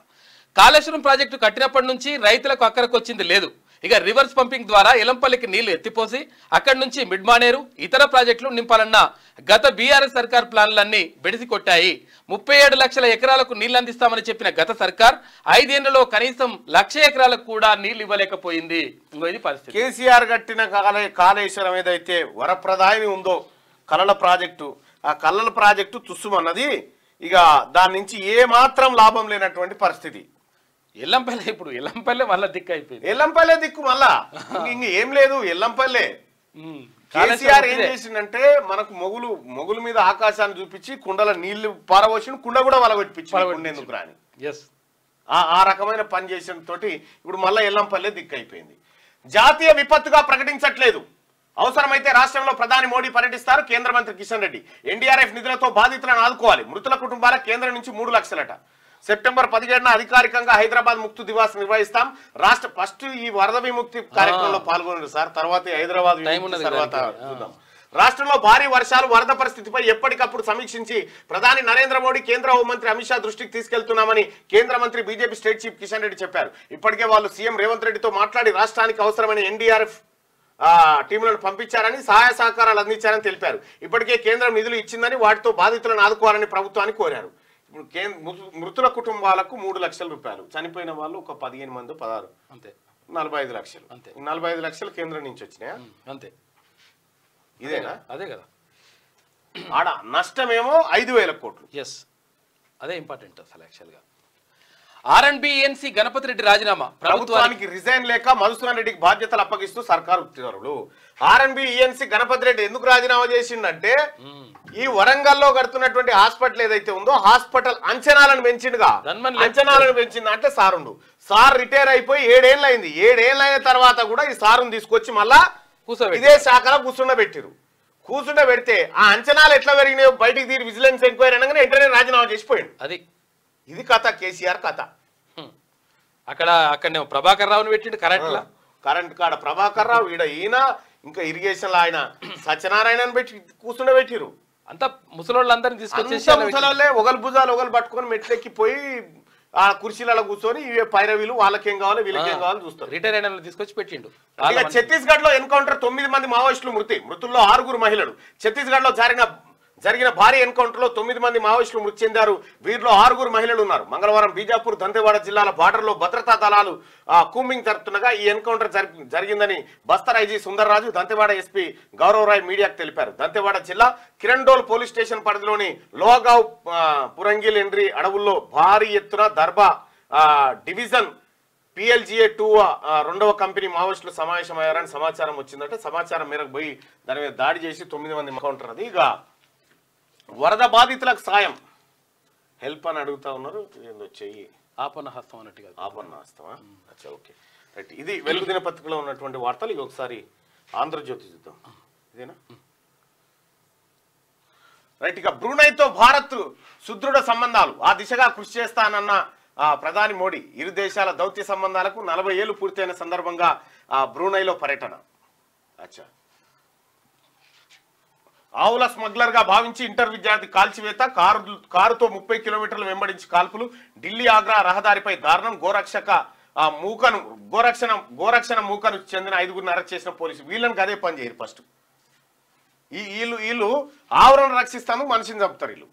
కాళేశ్వరం ప్రాజెక్టు కట్టినప్పటి నుంచి రైతులకు అక్కడికి వచ్చింది లేదు. ఇక రివర్స్ పంపింగ్ ద్వారా ఎల్లంపల్లికి నీళ్లు ఎత్తిపోసి అక్కడి నుంచి మిడ్ మానేరు, ఇతర ప్రాజెక్టులు నింపాలన్న గత బీఆర్ఎస్ సర్కార్ ప్లాన్లన్నీ బెడిసి కొట్టాయి. 37 లక్షల ఎకరాలకు నీళ్లు అందిస్తామని చెప్పిన గత సర్కార్ 5 ఏళ్లలో కనీసం 1,00,000 ఎకరాలకు కూడా నీళ్లు ఇవ్వలేకపోయింది. ఇది పరిస్థితి. కేసీఆర్ కట్టిన కాళేశ్వరం ఏదైతే వరప్రదాయని ఉందో కలల ప్రాజెక్టు, ఆ కలల ప్రాజెక్టు తుస్సుమన్నది. ఇక దాని నుంచి ఏ మాత్రం లాభం లేనటువంటి పరిస్థితి. ఎల్లంపల్లి ఇప్పుడు ఎల్లంపల్లి మళ్ళా దిక్కు అయిపోయింది. ఎల్లంపల్లె దిక్కు మళ్ళా ఇంక ఏం లేదు. ఎల్లంపల్లె కేసీఆర్ ఏం చేసిందంటే మనకు మొగుల మీద ఆకాశాన్ని చూపించి కుండల నీళ్లు పారవచ్చిన కుండ కూడా వలగొట్టించి రాని ఆ రకమైన పని చేసిన తోటి ఇప్పుడు మళ్ళా ఎల్లంపల్లె దిక్కు అయిపోయింది. జాతీయ విపత్తుగా ప్రకటించట్లేదు. అవసరమైతే రాష్ట్రంలో ప్రధాని మోడీ పర్యటిస్తారు. కేంద్ర మంత్రి కిషన్ రెడ్డి. ఎన్డీఆర్ఎఫ్ నిధులతో బాధితులను ఆదుకోవాలి. మృతుల కుటుంబాలకు కేంద్రం నుంచి 3 లక్షలట. సెప్టెంబర్ 17న అధికారికంగా హైదరాబాద్ ముక్తి దివాస్ నిర్వహిస్తాం. రాష్ట్ర ఫస్ట్ ఈ వరద విముక్తి కార్యక్రమంలో పాల్గొన్నారు సార్, తర్వాత హైదరాబాద్ తర్వాత చూద్దాం. రాష్ట్రంలో భారీ వర్షాలు వరద పరిస్థితిపై ఎప్పటికప్పుడు సమీక్షించి ప్రధాని నరేంద్ర మోడీ కేంద్ర హోంమంత్రి అమిత్ షా దృష్టికి తీసుకెళ్తున్నామని కేంద్ర మంత్రి BJP state chief Kishan Reddy చెప్పారు. ఇప్పటికే వాళ్ళు సీఎం రేవంత్ రెడ్డితో మాట్లాడి రాష్ట్రానికి అవసరమైన ఎన్డీఆర్ఎఫ్ టీంలను పంపించారని సహాయ సహకారాలు అందించారని తెలిపారు. ఇప్పటికే కేంద్రం నిధులు ఇచ్చిందని వాటితో బాధితులను ఆదుకోవాలని ప్రభుత్వాన్ని కోరారు. ఇప్పుడు మృతుల కుటుంబాలకు 3 లక్షల రూపాయలు, చనిపోయిన వాళ్ళు ఒక 15 మంది 16 అంతే 45 లక్షలు. అంతే 45 లక్షలు కేంద్రం నుంచి వచ్చినాయా? అంతే ఇదేనా? అదే కదా. ఆడ నష్టమేమో 5,000 కోట్లు. ఎస్, అదే ఇంపార్టెంట్ అసలు యాక్చువల్గా. ఆర్ఎండ్బిఎన్సి గణపతి రెడ్డి రాజీనామా, ప్రభుత్వానికి రిజైన్ లేక మధుసూదన్ రెడ్డికి బాధ్యతలు అప్పగిస్తూ సర్కారు ఉత్తర్వులు. ఆర్ఎండ్బిఎన్సి గణపతి రెడ్డి ఎందుకు రాజీనామా చేసిండంటే ఈ వరంగల్లో కడుతున్నటువంటి హాస్పిటల్ ఏదైతే ఉందో హాస్పిటల్ అంచనాలను పెంచిండుగా. అంచనాలను పెంచింది అంటే సార్ రిటైర్ అయిపోయి 7 ఏళ్ళు అయింది. 7 ఏళ్ళు అయిన తర్వాత కూడా ఈ సారును తీసుకొచ్చి మళ్ళా ఇదే శాఖలో కూర్చుండబెడితే ఆ అంచనాలు ఎట్లా పెరిగినాయో బయటికి తీరి విజిలెన్స్ ఎంక్వైరీ అనగానే వెంటనే రాజీనామా చేసిపోయాడు. ఇది కథ, కేసీఆర్ కథ. అక్కడనే ప్రభాకర్ రావుని పెట్టిండు కరెంట్ కాడ ప్రభాకర్ రావు, ఈయన ఇంకా ఇరిగేషన్ ఆయన సత్యనారాయణ పెట్టి కూర్చుండబెట్టిరు. అంతా ముసలోళ్ళందరినీ తీసుకొచ్చేసి ముసలోళ్ళే ఒకరు భుజాలు ఒకరు పట్టుకొని మెట్లెక్కిపోయి ఆ కుర్చీలలో కూర్చొని ఇవే పైరవీలు వాళ్ళకేం కావాలి వీళ్ళకేం కావాలి చూస్తారు. రిటైర్ అయిన తీసుకొచ్చి పెట్టిండు. ఇక ఛత్తీస్గఢ్ లో ఎన్కౌంటర్ 9 మంది మావోయిస్టులు మృతుల్లో 6 మహిళలు. ఛత్తీస్గఢ్ లో జరిగిన భారీ ఎన్కౌంటర్ లో 9 మంది మావోయిస్టులు మృతి చెందారు. వీరిలో 6 మహిళలు ఉన్నారు. మంగళవారం బీజాపూర్ దంతెవాడ జిల్లాల బార్డర్ లో భద్రతా దళాలు కూంబింగ్ జరుపుతుండగా ఈ ఎన్కౌంటర్ జరిగిందని బస్తర్ ఐజీ సుందర్రాజు, దంతెవాడ ఎస్పీ గౌరవరాయ్ మీడియాకు తెలిపారు. దంతెవాడ జిల్లా కిరణ్డోల్ పోలీస్ స్టేషన్ పరిధిలోని లోగావ్ పురంగిల్ ఎండ్రి అడవుల్లో భారీ ఎత్తున దర్బా డివిజన్ PLGA 2 2వ కంపెనీ మావోయిస్టులు సమావేశమయ్యారని సమాచారం వచ్చిందంటే సమాచారం మేరకు పోయి దాని మీద దాడి చేసి 9 మంది ఎన్కౌంటర్. అది ఇక వరద బాధితులకు సాయం హెల్ప్ అని అడుగుతా ఉన్నారు. ఏందో చెయ్యి ఆపన్న హస్తం అన్నట్టుగా. ఆపన్న హస్తమా? అచ్చా, ఓకే రైట్. ఇది వెలుగు దినపత్రికలో ఉన్నటువంటి వార్తలు. ఇక ఒకసారి ఆంధ్రజ్యోతి చూద్దాం. ఇదేనా? రైట్. ఇక బ్రూనైతో భారత్ సుదృఢ సంబంధాలు, ఆ దిశగా కృషి చేస్తానన్న ప్రధాని మోడీ. ఇరు దేశాల దౌత్య సంబంధాలకు 40 ఏళ్లు పూర్తయిన సందర్భంగా బ్రూనైలో పర్యటన. అచ్చా. ఆవుల స్మగ్లర్ గా భావించి ఇంటర్ విద్యార్థి కాల్చివేత, కారుతో 30 కిలోమీటర్లు వెంబడించి కాల్పులు. ఢిల్లీ ఆగ్రా రహదారిపై దారుణం. గోరక్షణ మూకను చెందిన 5గురిని అరెస్ట్ చేసిన పోలీసులు. వీళ్ళని అదే పని చేయరు. ఫస్ట్ వీళ్ళు ఆవులను రక్షిస్తాను, మనిషిని చంపుతారు వీళ్ళు.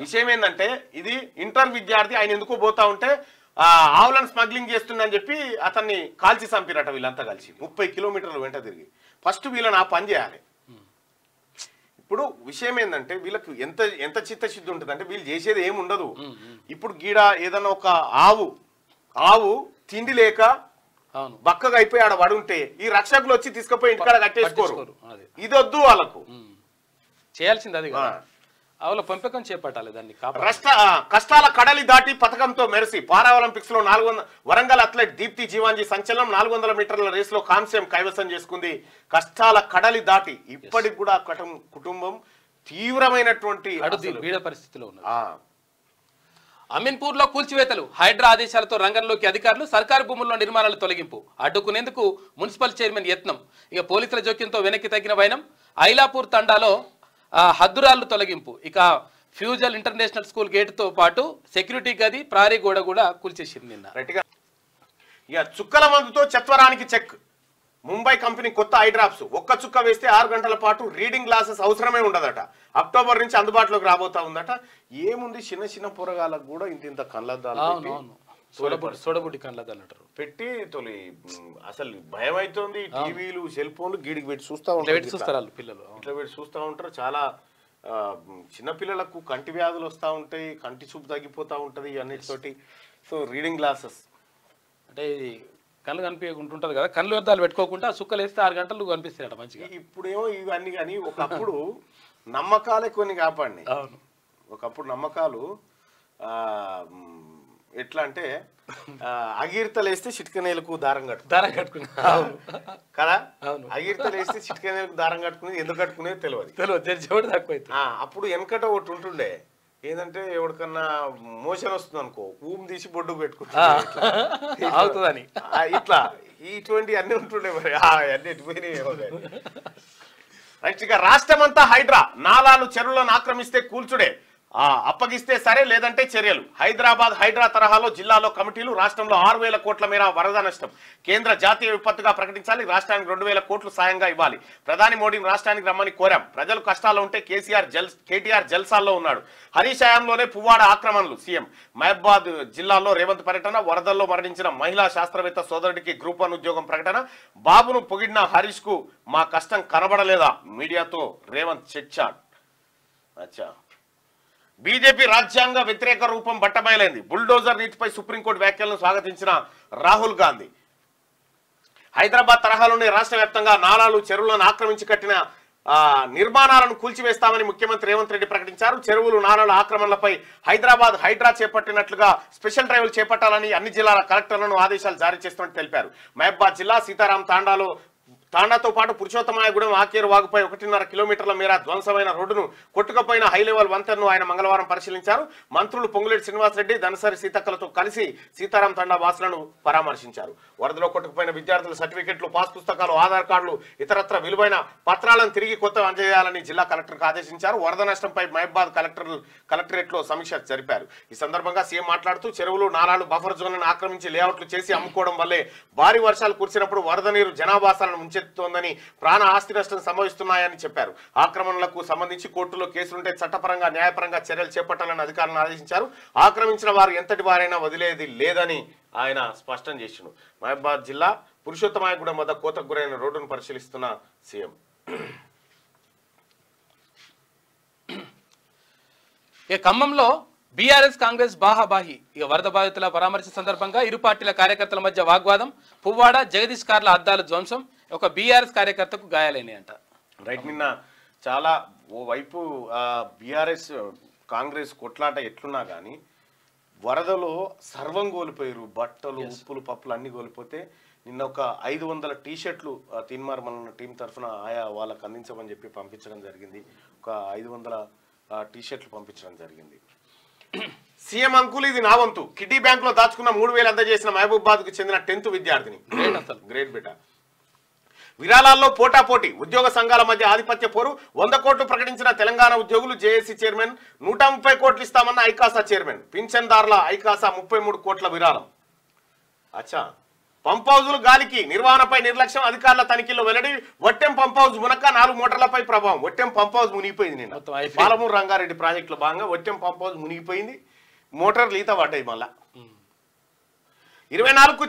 విషయం ఏంటంటే ఇది ఇంటర్ విద్యార్థి, ఆయన ఎందుకో పోతా ఉంటే ఆవులను స్మగ్లింగ్ చేస్తుందని చెప్పి అతన్ని కాల్చి చంపిరట. వీళ్ళంతా కలిసి 30 కిలోమీటర్లు వెంట తిరిగి. ఫస్ట్ వీళ్ళని ఆ పని చేయాలి. ఇప్పుడు విషయం ఏంటంటే వీళ్ళకి ఎంత చిత్తశుద్ధి ఉంటుంది అంటే వీళ్ళు చేసేది ఏమి ఉండదు. ఇప్పుడు గీడ ఏదన్నా ఒక ఆవు తిండి లేక బక్కగా అయిపోయి ఆడ పడుంటే ఈ రక్షకులు వచ్చి తీసుకుపోయి ఇంటికాడ కట్టేసుకోరు. ఇది వద్దు వాళ్ళకు. చేయాల్సింది అది ఆవుల పెంపకం చేపట్టాలి. దాన్ని కష్టాల కడలి దాటి పథకంతో మెరిసి పారాలింపిక్స్ లో 400 వరంగల్ అథ్లెట్ దీప్తి జీవాంజీ సంచలనం. 400 మీటర్ల రేసులో కాంస్యం కైవసం చేసుకుంది. కష్టాల కడలి దాటి ఇప్పటికి కూడా కుటుంబం తీవ్రమైనటువంటి పరిస్థితిలో ఉన్నది. అమీన్పూర్ లో కూల్చివేతలు, హైడ్రా ఆదేశాలతో రంగంలోకి అధికారులు. సర్కారు భూముల్లో నిర్మాణాలు తొలగింపు అడ్డుకునేందుకు మున్సిపల్ చైర్మన్ యత్నం. ఇక పోలీసుల జోక్యంతో వెనక్కి తగ్గిన వైనం. ఐలాపూర్ తండాలో హద్దురాళ్లు తొలగింపు. ఇక ఫ్యూజల్ ఇంటర్నేషనల్ స్కూల్ గేటుతో పాటు సెక్యూరిటీ గది, ప్రహరీ గోడ కూడా కూల్చేసింది నిన్న. ఇక చుక్కల మందుతో చత్వరానికి చెక్. ముంబై కంపెనీ కొత్త ఐ డ్రాప్స్. ఒక్క చుక్క వేస్తే 6 గంటల పాటు రీడింగ్ గ్లాసెస్ అవసరమే ఉండదట. అక్టోబర్ నుంచి అందుబాటులోకి రాబోతా ఉందట. ఏముంది, చిన్న పొరగాలకు కూడా ఇంత కళ్ళద్దాలు సోడబుడ్డి కళ్ళద్దాలు అంటారు పెట్టి తొలి అసలు భయం అవుతుంది. టీవీలు, సెల్ ఫోన్లు గీడికి పెట్టి చూస్తూ ఉంటారు పిల్లలు. ఇట్లా పెట్టి చూస్తూ ఉంటారు. చాలా చిన్నపిల్లలకు కంటి వ్యాధులు వస్తూ ఉంటాయి, కంటి చూపు తగ్గిపోతూ ఉంటుంది అన్నిటితోటి. సో రీడింగ్ గ్లాసెస్ అంటే కళ్ళు కనిపించకుంటుంటది కదా, కళ్ళు అద్దాలు పెట్టుకోకుండా సుక్కలు వేస్తే 6 గంటలు కనిపిస్తాయట మంచిగా. ఇప్పుడేమో ఇవన్నీ కానీ ఒకప్పుడు నమ్మకాలే కొన్ని కాపాడినాయి. ఒకప్పుడు నమ్మకాలు ఎట్లా అంటే అగీర్తలు వేస్తే చిట్కనేలకు దారం కట్టుకునే కదా. అగీర్తలు వేస్తే చిట్కనేలకు దారం కట్టుకునేది ఎందుకు కట్టుకునేది తెలియదు. అప్పుడు వెనకట ఒకటి ఉంటుండే, ఏంటంటే ఎవరికన్నా మోషన్ వస్తుంది అనుకో, ఊమ్ తీసి బొడ్డుకు పెట్టుకుంటా అవుతుందని. ఇట్లా ఇటువంటి అన్ని ఉంటుండే మరి అన్ని ఎటుపోయినాయి. నెక్స్ట్ ఇక రాష్ట్రమంతా హైడ్రా, నాలాలు చెరువులను ఆక్రమిస్తే కూల్చుడే, అప్పగిస్తే సరే లేదంటే చర్యలు. హైదరాబాద్ హైడ్రా తరహాలో జిల్లాలో కమిటీలు, రాష్ట్రంలో 6,000 కోట్ల మేర వరద నష్టం. కేంద్ర జాతీయ విపత్తుగా ప్రకటించాలి, రాష్ట్రానికి 2,000 కోట్లు సాయంగా ఇవ్వాలి. ప్రధాని మోడీని రాష్ట్రానికి రమ్మని కోరాం. ప్రజలు కష్టాల్లో ఉంటే కేటీఆర్ జల్సాల్లో ఉన్నాడు. హరీష్ హయాంలోనే పువ్వాడ ఆక్రమణలు. సీఎం మహబాద్ జిల్లాలో రేవంత్ పర్యటన. వరదల్లో మరణించిన మహిళా శాస్త్రవేత్త సోదరుడికి గ్రూప్ 1 ఉద్యోగం ప్రకటన. బాబును పొగిడిన హరీష్ కు మా కష్టం కనబడలేదా? మీడియాతో రేవంత్ చిట్చాట్. అచ్చా, బీజేపీ రాజ్యాంగ వ్యతిరేక రూపం బట్టబయలైంది. బుల్డోజర్ నీతిపై సుప్రీంకోర్టు వ్యాఖ్యలను స్వాగతించిన రాహుల్ గాంధీ. హైదరాబాద్ తరహాలోనే రాష్ట్ర వ్యాప్తంగా నాలాలు, చెరువులను ఆక్రమించి కట్టిన నిర్మాణాలను కూల్చివేస్తామని ముఖ్యమంత్రి రేవంత్ రెడ్డి ప్రకటించారు. చెరువులు, నాలాల ఆక్రమణలపై హైదరాబాద్ హైడ్రా చేపట్టినట్లుగా స్పెషల్ డ్రైవ్లు చేపట్టాలని అన్ని జిల్లాల కలెక్టర్లను ఆదేశాలు జారీ చేస్తున్నట్టు తెలిపారు. మహబాద్ జిల్లా సీతారాం తాండాతో పాటు పురుషోత్తమాయగూడెం ఆకేరు వాగుపై 1.5 కిలోమీటర్ల మేర ధ్వంసమైన రోడ్డును, కొట్టుకుపోయిన హైలెవెల్ వంతెనను ఆయన మంగళవారం పరిశీలించారు. మంత్రులు పొంగులేటి శ్రీనివాసరెడ్డి, ధనసరి సీతక్కలతో కలిసి సీతారాం తాండా వాసులను పరామర్శించారు. వరదలో కొట్టుకుపోయిన విద్యార్థుల సర్టిఫికెట్లు, పాస్ పుస్తకాలు, ఆధార్ కార్డులు, ఇతరత్ర విలువైన పత్రాలను తిరిగి కొత్త అందజేయాలని జిల్లా కలెక్టర్కు ఆదేశించారు. వరద నష్టంపై మహబాద్ కలెక్టరేట్లో సమీక్ష జరిపారు. ఈ సందర్భంగా సీఎం మాట్లాడుతూ, చెరువులు, నాలాలు, బఫర్ జోన్లను ఆక్రమించి లేఅవుట్లు చేసి అమ్ముకోవడం వల్లే భారీ వర్షాలు కురిసినప్పుడు వరద నీరు జనావాసాలను ముంచెత్తుతోందని, ప్రాణ ఆస్తి నష్టం సంభవిస్తున్నాయని చెప్పారు. ఆక్రమణలకు సంబంధించి కోర్టులో కేసులుంటే చట్టపరంగా, న్యాయపరంగా చర్యలు చేపట్టాలని అధికారులను ఆదేశించారు. ఆక్రమించిన వారు ఎంతటి వారైనా వదిలేది లేదని ఆయన స్పష్టం చేసిండు. మహబాద్ జిల్లా పురుషోత్తమాయగూడెం వద్ద కోతకు గురైన రోడ్డును పరిశీలిస్తున్న సీఎం. ఖమ్మంలో బీఆర్ఎస్ కాంగ్రెస్ బాహాబాహి. వరద బాధితుల పరామర్శ సందర్భంగా ఇరు పార్టీల కార్యకర్తల మధ్య వాగ్వాదం. పువ్వాడ, జగదీష్ కార్ల అద్దాల ధ్వంసం. ఒక బీఆర్ఎస్ కార్యకర్తకు గాయాలైనాయంట. రైట్, నిన్న చాలా ఓవైపు బీఆర్ఎస్ కాంగ్రెస్ కొట్లాట ఎట్లున్నా కానీ వరదలో సర్వం కోల్పోయారు. బట్టలు, ఉప్పులు, పప్పులు అన్ని కోల్పోతే నిన్న ఒక 500 టీ-షర్ట్లు తీన్మార్ మన టీం తరఫున ఆయా వాళ్ళకు అందించమని చెప్పి పంపించడం జరిగింది. ఒక 500 టీ-షర్ట్లు పంపించడం జరిగింది. సీఎం అంకుల్ ఇది నా వంతు. కిడ్డీ బ్యాంక్ లో దాచుకున్న 3,000 అందజేసిన మహబూబాద్ కు చెందిన 10th విద్యార్థిని. గ్రేట్ బేటా. విరాళాల్లో పోటాపోటీ, ఉద్యోగ సంఘాల మధ్య ఆధిపత్య పోరు. 100 కోట్లు ప్రకటించిన తెలంగాణ ఉద్యోగులు. జేఏసీ చైర్మన్ 130 కోట్లు ఇస్తామన్న ఐకాసా చైర్మన్. పింఛన్దారుల ఐకాసా 33 కోట్ల విరాళం. అచ్చా, పంప్ హౌజులు గాలికి, నిర్వహణపై నిర్లక్ష్యం. అధికారుల తనిఖీల్లో వెల్లడి. వట్టెం పంప్ హౌజ్ మునక 4 మోటార్లపై ప్రభావం. వట్టెం పంప్ హౌజ్ మునిగిపోయింది. నిన్న పాలమూరు రంగారెడ్డి ప్రాజెక్టులో భాగంగా వట్టెం పంప్ హౌజ్ మునిగిపోయింది. మోటార్లు ఈత పడ్డాయి. మళ్ళా 24కు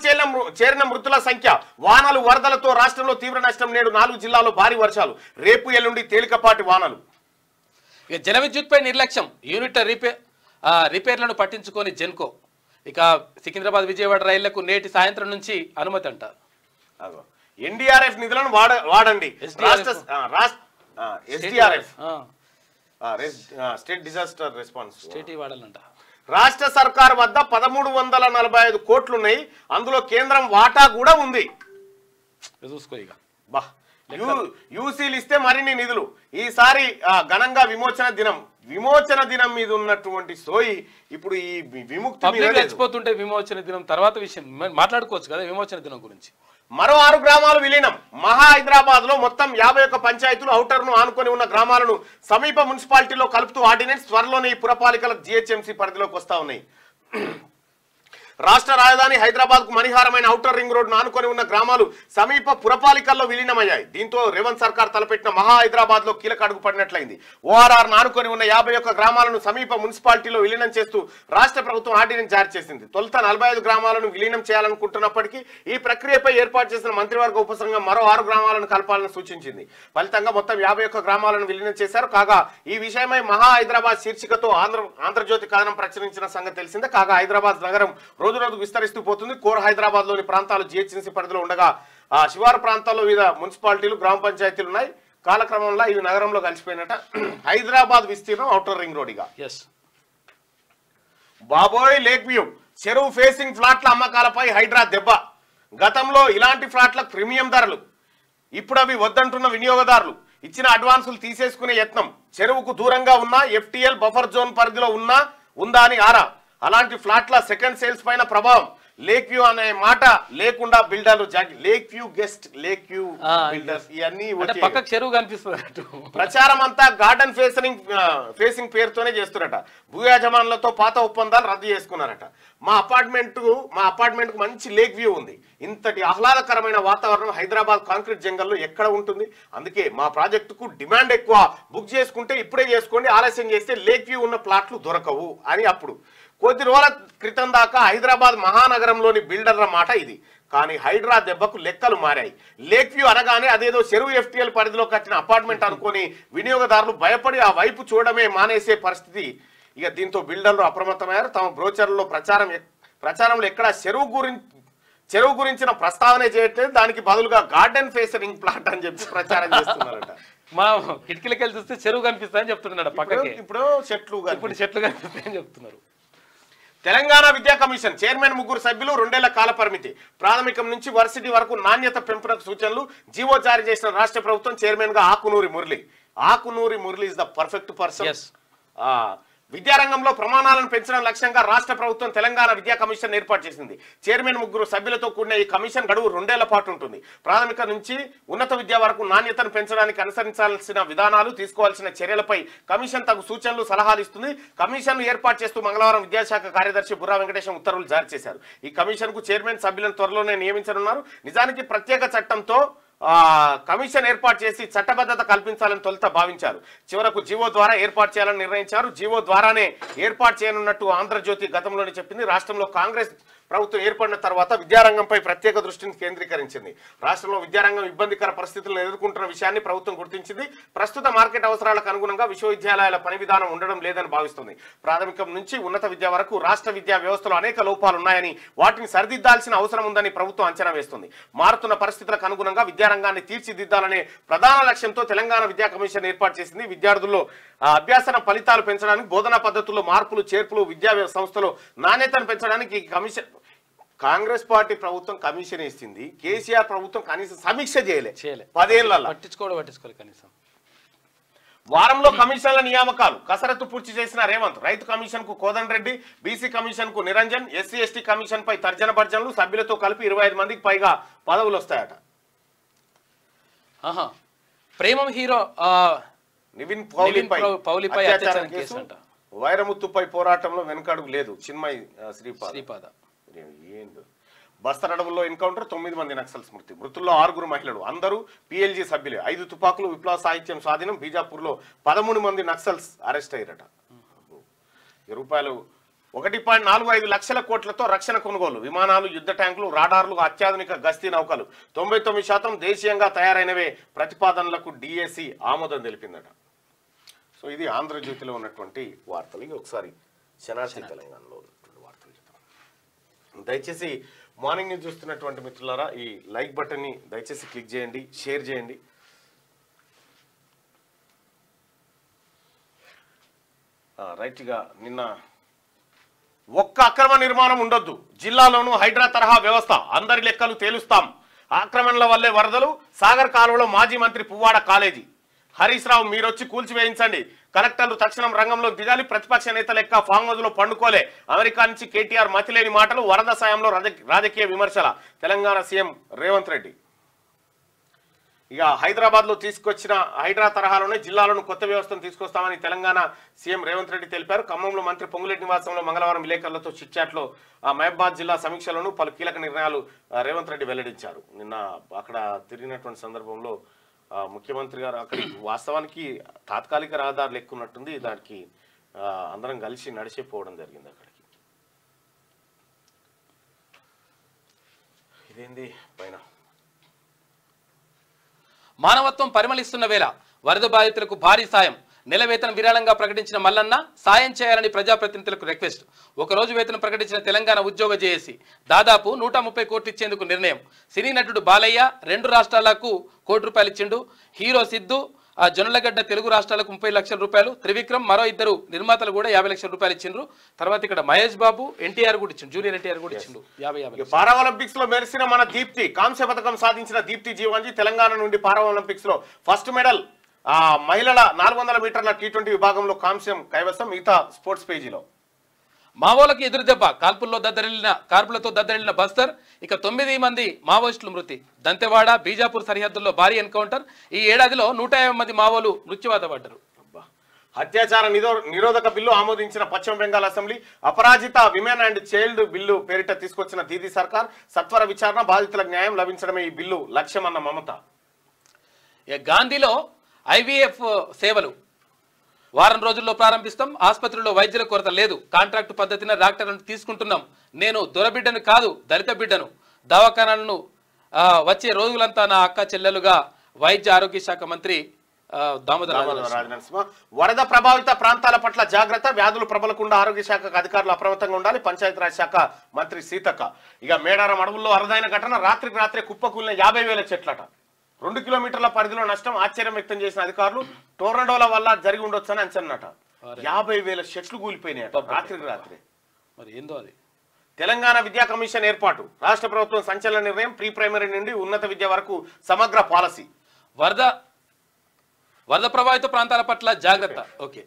చేరిన మృతుల సంఖ్య. వానలు, వరదలతో రాష్ట్రంలో తీవ్ర నష్టం. నేడు 4 జిల్లాల్లో భారీ వర్షాలు. రేపు ఎల్లుండి తేలికపాటి వానలు. జల విద్యుత్పై నిర్లక్ష్యం. యూనిట్ రిపేర్లను పట్టించుకొని జెన్కో. ఇక సికింద్రాబాద్, విజయవాడ రైళ్లకు నేటి సాయంత్రం నుంచి అనుమతి అంట. ఎన్డీఆర్ఎఫ్ నిధులను వాడండి. SDRF state disaster response state వాడాలంట. రాష్ట్ర సర్కార్ వద్ద 1,345 కోట్లున్నాయి. అందులో కేంద్రం వాటా కూడా ఉంది. చూసుకో ఇక. బా, యూసీలు ఇస్తే మరిన్ని నిధులు. ఈసారి ఘనంగా విమోచన దినం మీద ఉన్నటువంటి సోయి ఇప్పుడు ఈ విముక్తి చచ్చిపోతుంటే విమోచన దినం తర్వాత విషయం మాట్లాడుకోవచ్చు కదా. విమోచన దినం గురించి మరో 6 గ్రామాలు విలీనం. మహా హైదరాబాద్ లో మొత్తం 51 పంచాయతీలు, ఔటర్ ను ఆనుకొని ఉన్న గ్రామాలను సమీప మున్సిపాలిటీలో కలుపుతూ ఆర్డినెన్స్. త్వరలోనే ఈ పురపాలికలకు జీహెచ్ఎంసీ పరిధిలోకి వస్తా ఉన్నాయి. రాష్ట్ర రాజధాని హైదరాబాద్ కు మణిహారమైన ఔటర్ రింగ్ రోడ్ ఆనుకొని ఉన్న గ్రామాలు సమీప పురపాలికల్లో విలీనమయ్యాయి. దీంతో రేవంత్ సర్కార్ తలపెట్టిన మహా హైదరాబాద్ లో కీలక అడుగు పడినట్లయింది. ఓఆర్ఆర్ ఆనుకొని ఉన్న 51 గ్రామాలను సమీప మున్సిపాలిటీలో విలీనం చేస్తూ రాష్ట్ర ప్రభుత్వం ఆర్డినెన్స్ జారీ చేసింది. తొలుత 45 గ్రామాలను విలీనం చేయాలనుకుంటున్నప్పటికీ ఈ ప్రక్రియపై ఏర్పాటు చేసిన మంత్రివర్గ ఉపసంఘం మరో 6 గ్రామాలను కలపాలని సూచించింది. ఫలితంగా మొత్తం 51 గ్రామాలను విలీనం చేశారు. కాగా ఈ విషయమై మహా హైదరాబాద్ శీర్షికతో ఆంధ్రజ్యోతి కథనం ప్రచురించిన సంగతి తెలిసిందే. కాగా హైదరాబాద్ నగరం రోజు రోజుకు విస్తరిస్తూ పోతుంది. కోర్ హైదరాబాద్ లోని ప్రాంతాలు జీహెచ్ఎంసీ పరిధిలో ఉండగా శివారు ప్రాంతాల్లో వివిధ మున్సిపాలిటీలు, గ్రామ పంచాయతీలు ఉన్నాయి. కాలక్రమంలో ఇవి నగరంలో కలిసిపోయినట. హైదరాబాద్ విస్తీర్ణం ఔటర్ రింగ్ రోడ్. ఇక బాబోయ్ లేక్ వ్యూ చెరువు ఫేసింగ్ ఫ్లాట్ల అమ్మకాలపై హైడ్రా దెబ్బ. గతంలో ఇలాంటి ఫ్లాట్లకు ప్రీమియం ధరలు. ఇప్పుడు అవి వద్దంటున్న వినియోగదారులు. ఇచ్చిన అడ్వాన్సులు తీసేసుకునే యత్నం. చెరువుకు దూరంగా ఉన్న ఎఫ్టీఎల్ బఫర్ జోన్ పరిధిలో ఉందా అని ఆరా. అలాంటి ఫ్లాట్ల సెకండ్ సేల్స్ పైన ప్రభావం. లేక్ వ్యూ అనే మాట లేకుండా బిల్డర్లు lake view guest lake view builders ఇవన్నీ పక్కకు చెరువు కనిపిస్తుంది. ప్రచారం అంతా గార్డెన్ ఫేసింగ్ పేరుతోనే చేస్తున్నారట. భూ యాజమానులతో పాత ఒప్పందాలు రద్దు చేసుకున్నారట. మా అపార్ట్మెంట్ కు మంచి లేక్ వ్యూ ఉంది. ఇంతటి ఆహ్లాదకరమైన వాతావరణం హైదరాబాద్ కాంక్రీట్ జంగల్లో ఎక్కడ ఉంటుంది? అందుకే మా ప్రాజెక్టుకు డిమాండ్ ఎక్కువ. బుక్ చేసుకుంటే ఇప్పుడే చేసుకోండి, ఆలస్యం చేస్తే లేక్ వ్యూ ఉన్న ప్లాట్లు దొరకవు అని. అప్పుడు కొద్ది రోజుల క్రితం దాకా హైదరాబాద్ మహానగరంలోని బిల్డర్ల మాట ఇది. కానీ హైడ్రా దెబ్బకు లెక్కలు మారాయి. లేక్ వ్యూ అనగానే అదేదో చెరువు FTL పరిధిలోకి వచ్చిన అపార్ట్మెంట్ అనుకొని వినియోగదారులు భయపడి ఆ వైపు చూడమే మానేసే పరిస్థితి. ఇక దీంతో బిల్డర్లు అప్రమత్తమయ్యారు. తమ బ్రోచర్లలో ప్రచారంలో ఎక్కడ చెరువు గురించిన ప్రస్తావనే చేయట్లేదు. దానికి బదులుగా గార్డెన్ ఫేసింగ్ ప్లాట్ అని చెప్పి ప్రచారం చేస్తున్నారట. మనం కిటికీలకి వెళ్ళి చూస్తే చెరువు కనిపిస్తాయని చెప్తున్నాడు. పక్కకి ఇప్పుడు చెట్లు కనిపిస్తాయని చెప్తున్నారు. తెలంగాణ విద్యా కమిషన్ చైర్మన్ 3 సభ్యులు, 2 ఏళ్ల కాల పరిమితి. ప్రాథమికం నుంచి వర్సిటీ వరకు నాణ్యత పెంపునకు సూచనలు. జీవో జారీ చేసిన రాష్ట్ర ప్రభుత్వం చైర్మన్ గా Akunuri Murali is the perfect person. విద్యారంగంలో ప్రమాణాలను పెంచడం లక్ష్యంగా రాష్ట్ర ప్రభుత్వం తెలంగాణ విద్యా కమిషన్ ఏర్పాటు చేసింది. చైర్మన్ 3 సభ్యులతో కూడిన ఈ కమిషన్ గడువు 2 ఏళ్ల పాటు ఉంటుంది. ప్రాథమిక నుంచి ఉన్నత విద్య వరకు నాణ్యతను పెంచడానికి అనుసరించాల్సిన విధానాలు, తీసుకోవాల్సిన చర్యలపై కమిషన్ తగు సూచనలు, సలహాలు ఇస్తుంది. కమిషన్ ఏర్పాటు చేస్తూ మంగళవారం విద్యాశాఖ కార్యదర్శి బుర్రా వెంకటేశం ఉత్తర్వులు జారీ చేశారు. ఈ కమిషన్ కు చైర్మన్ సభ్యులను త్వరలోనే నియమించనున్నారు. నిజానికి ప్రత్యేక చట్టంతో కమిషన్ ఏర్పాటు చేసి చట్టబద్ధత కల్పించాలని తొలుత భావించారు. చివరకు జీవో ద్వారా ఏర్పాటు చేయాలని నిర్ణయించారు. జీవో ద్వారానే ఏర్పాటు చేయనున్నట్టు ఆంధ్రజ్యోతి గతంలోనే చెప్పింది. రాష్ట్రంలో కాంగ్రెస్ ప్రభుత్వం ఏర్పడిన తర్వాత విద్యారంగంపై ప్రత్యేక దృష్టిని కేంద్రీకరించింది. రాష్ట్రంలో విద్యారంగం ఇబ్బందికర పరిస్థితులను ఎదుర్కొంటున్న విషయాన్ని ప్రభుత్వం గుర్తించింది. ప్రస్తుత మార్కెట్ అవసరాలకు అనుగుణంగా విశ్వవిద్యాలయాల పని విధానం ఉండడం లేదని భావిస్తుంది. ప్రాథమికం నుంచి ఉన్నత విద్య వరకు రాష్ట్ర విద్యా వ్యవస్థలో అనేక లోపాలు ఉన్నాయని, వాటిని సరిదిద్దాల్సిన అవసరం ఉందని ప్రభుత్వం అంచనా వేస్తుంది. మారుతున్న పరిస్థితులకు అనుగుణంగా విద్యారంగాన్ని తీర్చిదిద్దాలనే ప్రధాన లక్ష్యంతో తెలంగాణ విద్యా కమిషన్ ఏర్పాటు చేసింది. విద్యార్థుల్లో అభ్యాసన ఫలితాలు పెంచడానికి, బోధనా పద్ధతుల్లో మార్పులు చేర్పులు, విద్యా సంస్థలో నాణ్యతను పెంచడానికి ఈ కమిషన్. కాంగ్రెస్ పార్టీ ప్రభుత్వం కమిషన్ ఇస్తుంది. కేసీఆర్ ప్రభుత్వం కనీసం సమీక్ష చేయలే 10 ఏళ్లలో. పట్టించుకోవాలి కనీసం. వారంలో కమిషన్ల నియామకాలు కసరత్తు పూర్తి చేసిన రేవంత్. రైతు కమిషన్ కు కోదండ రెడ్డి, బీసీ కమిషన్ కు నిరంజన్, SC/ST కమిషన్ పై తర్జన భర్జనలు. సభ్యులతో కలిపి 25 మందికి పైగా పదవులు వస్తాయట. ప్రేమం హీరో నివిన్ పౌలిపై కేసు. వైరముత్తుపై పోరాటంలో వెనుకడుగు లేదు. చిన్మయ్ శ్రీపాద. బస్తర్ అడవుల్లో ఎన్కౌంటర్, 9 మంది నక్సల్ స్మృతి. మృతుల్లో 6 మహిళలు, అందరూ PLG సభ్యులే. 5 తుపాకులు, విప్లవ సాహిత్యం స్వాధీనం. బీజాపూర్లో 13 మంది నక్సల్స్ అరెస్ట్ అయ్యారట. రూపాయలు 1.45 లక్షల కోట్లతో రక్షణ కొనుగోలు. విమానాలు, యుద్ధ ట్యాంకులు, రాడార్లు, అత్యాధునిక గస్తీ నౌకలు 99% దేశీయంగా తయారైనవే ప్రతిపాదనలకు DAC ఆమోదం తెలిపిందట. సో ఇది ఆంధ్రజ్యోతిలో ఉన్నటువంటి వార్తలు. ఇవి ఒకసారి శనార్థి తెలంగాణలో ఉన్నటువంటి వార్తలు చెప్తాం. దయచేసి మార్నింగ్ న్యూస్ చూస్తున్నటువంటి మిత్రులారా ఈ లైక్ బటన్ని దయచేసి క్లిక్ చేయండి, షేర్ చేయండి. రైట్గా నిన్న ఒక్క అక్రమ నిర్మాణం ఉండొద్దు, జిల్లాలోనూ హైడ్రా తరహా వ్యవస్థ, అందరి లెక్కలు తేలుస్తాం. ఆక్రమణల వల్లే వరదలు. సాగర్ కాలువలో మాజీ మంత్రి పువ్వాడ కాలేజీ. హరీష్ రావు మీరొచ్చి కూల్చివేయించండి. కలెక్టర్లు తక్షణం రంగంలో దిగాలి. ప్రతిపక్ష నేత లెక్క ఫామ్ హౌస్ లో పండుకోలే. అమెరికా నుంచి KTR మతిలేని మాటలు. వరద సాయంలో రాజకీయ విమర్శల. తెలంగాణ సీఎం రేవంత్ రెడ్డి. ఇక హైదరాబాద్ లో తీసుకొచ్చిన హైడ్రా తరహాలోనే జిల్లాలోని కొత్త వ్యవస్థను తీసుకొస్తామని తెలంగాణ సీఎం రేవంత్ రెడ్డి తెలిపారు. ఖమ్మంలో మంత్రి పొంగులేటి నివాసంలో మంగళవారం విలేకరులతో చిట్చాట్లో మహబాద్ జిల్లా సమీక్షలోనూ పలు కీలక నిర్ణయాలు రేవంత్ రెడ్డి వెల్లడించారు. నిన్న అక్కడ తిరిగినటువంటి సందర్భంలో ముఖ్యమంత్రి గారు అక్కడికి వాస్తవానికి తాత్కాలిక రహదారులు ఎక్కున్నట్టుంది. దానికి అందరం కలిసి నడిచిపోవడం జరిగింది అక్కడికి. ఇదేంది పైన మానవత్వం పరిమళిస్తున్న వేళ వరద బాధితులకు భారీ సాయం. నెల వేతనం విరాళంగా ప్రకటించిన మల్లన్న సాయం చేయాలని ప్రజాప్రతినిధులకు రిక్వెస్ట్. ఒకరోజు వేతనం ప్రకటించిన తెలంగాణ ఉద్యోగ జేఏసీ దాదాపు 130 కోట్లు ఇచ్చేందుకు నిర్ణయం. సినీ నటుడు బాలయ్య 2 రాష్ట్రాలకు ₹1 కోటి ఇచ్చిండు. హీరో సిద్ధు జొన్నలగడ్డ తెలుగు రాష్ట్రాలకు 30 లక్షల రూపాయలు. త్రివిక్రమ్ మరో 2 నిర్మాతలు కూడా 50 లక్షల రూపాయలు ఇచ్చిండ్రు. తర్వాత ఇక్కడ మహేష్ బాబు NTR కూడా ఇచ్చిండు, జూనియర్ NTR కూడా ఇచ్చిండు 50. పారాలింపిక్స్ లో మెరిసిన మన దీప్తి. కాంస్య పథకం సాధించిన దీప్తి జీవాంజీ తెలంగాణ నుండి పారాలింపిక్స్ లో ఫస్ట్ మెడల్. మహిళల 400 మీటర్ల T20 విభాగంలో కాంస్యం కైవసం. మిగతా స్పోర్ట్స్ పేజీలో మావోలకు ఎదురుదెబ్బ కాల్పులతో దద్దరిల్లిన బస్తర్. ఇక 9 మంది మావోయిస్టులు మృతి. దంతెవాడ బీజాపూర్ సరిహద్దుల్లో భారీ ఎన్కౌంటర్. ఈ ఏడాదిలో 150 మంది మావోలు మృత్యువాత పడ్డారు. అత్యాచార నిరోధక బిల్లు ఆమోదించిన పశ్చిమ Bengal assembly. Aparajita women and child bill పేరిట తీసుకొచ్చిన దీదీ సర్కార్. సత్వర విచారణ, బాధితులకు న్యాయం లభించడమే ఈ బిల్లు లక్ష్యమన్న మమత. గాంధీలో ఐవీఎఫ్ సేవలు వారం రోజుల్లో ప్రారంభిస్తాం. ఆసుపత్రిలో వైద్యుల కొరత లేదు. కాంట్రాక్టు పద్ధతిన డాక్టర్లను తీసుకుంటున్నాం. నేను దొరబిడ్డను కాదు, దళిత బిడ్డను. దవాఖానాలను వచ్చే రోజులంతా నా అక్క చెల్లెలుగా వైద్య ఆరోగ్య శాఖ మంత్రి దామోదర రాజనరసింహ. వరద ప్రభావిత ప్రాంతాల పట్ల జాగ్రత్త, వ్యాధులు ప్రబలకుండా ఆరోగ్య శాఖకు అధికారులు అప్రమత్తంగా ఉండాలి. పంచాయతీరాజ్ శాఖ మంత్రి సీతక్క. ఇక మేడారం అడవుల్లో అరుదైన ఘటన. రాత్రికి రాత్రే కుప్పకూలిన 50,000 చెట్లట. 2 కిలోమీటర్ల పరిధిలో నష్టం. ఆశ్చర్యం వ్యక్తం చేసిన అధికారులు. టోర్నడోల వల్ల జరిగి ఉండొచ్చని అంచనట. 50,000 చెట్లు కూలిపోయినాయి రాత్రికి రాత్రి. మరి ఏందో అది. తెలంగాణ విద్యా కమిషన్ ఏర్పాటు. రాష్ట్ర ప్రభుత్వం సంచలన నిర్ణయం. ప్రీ ప్రైమరీ నుండి ఉన్నత విద్య వరకు సమగ్ర పాలసీ. వరద ప్రభావిత ప్రాంతాల పట్ల జాగ్రత్త. ఓకే.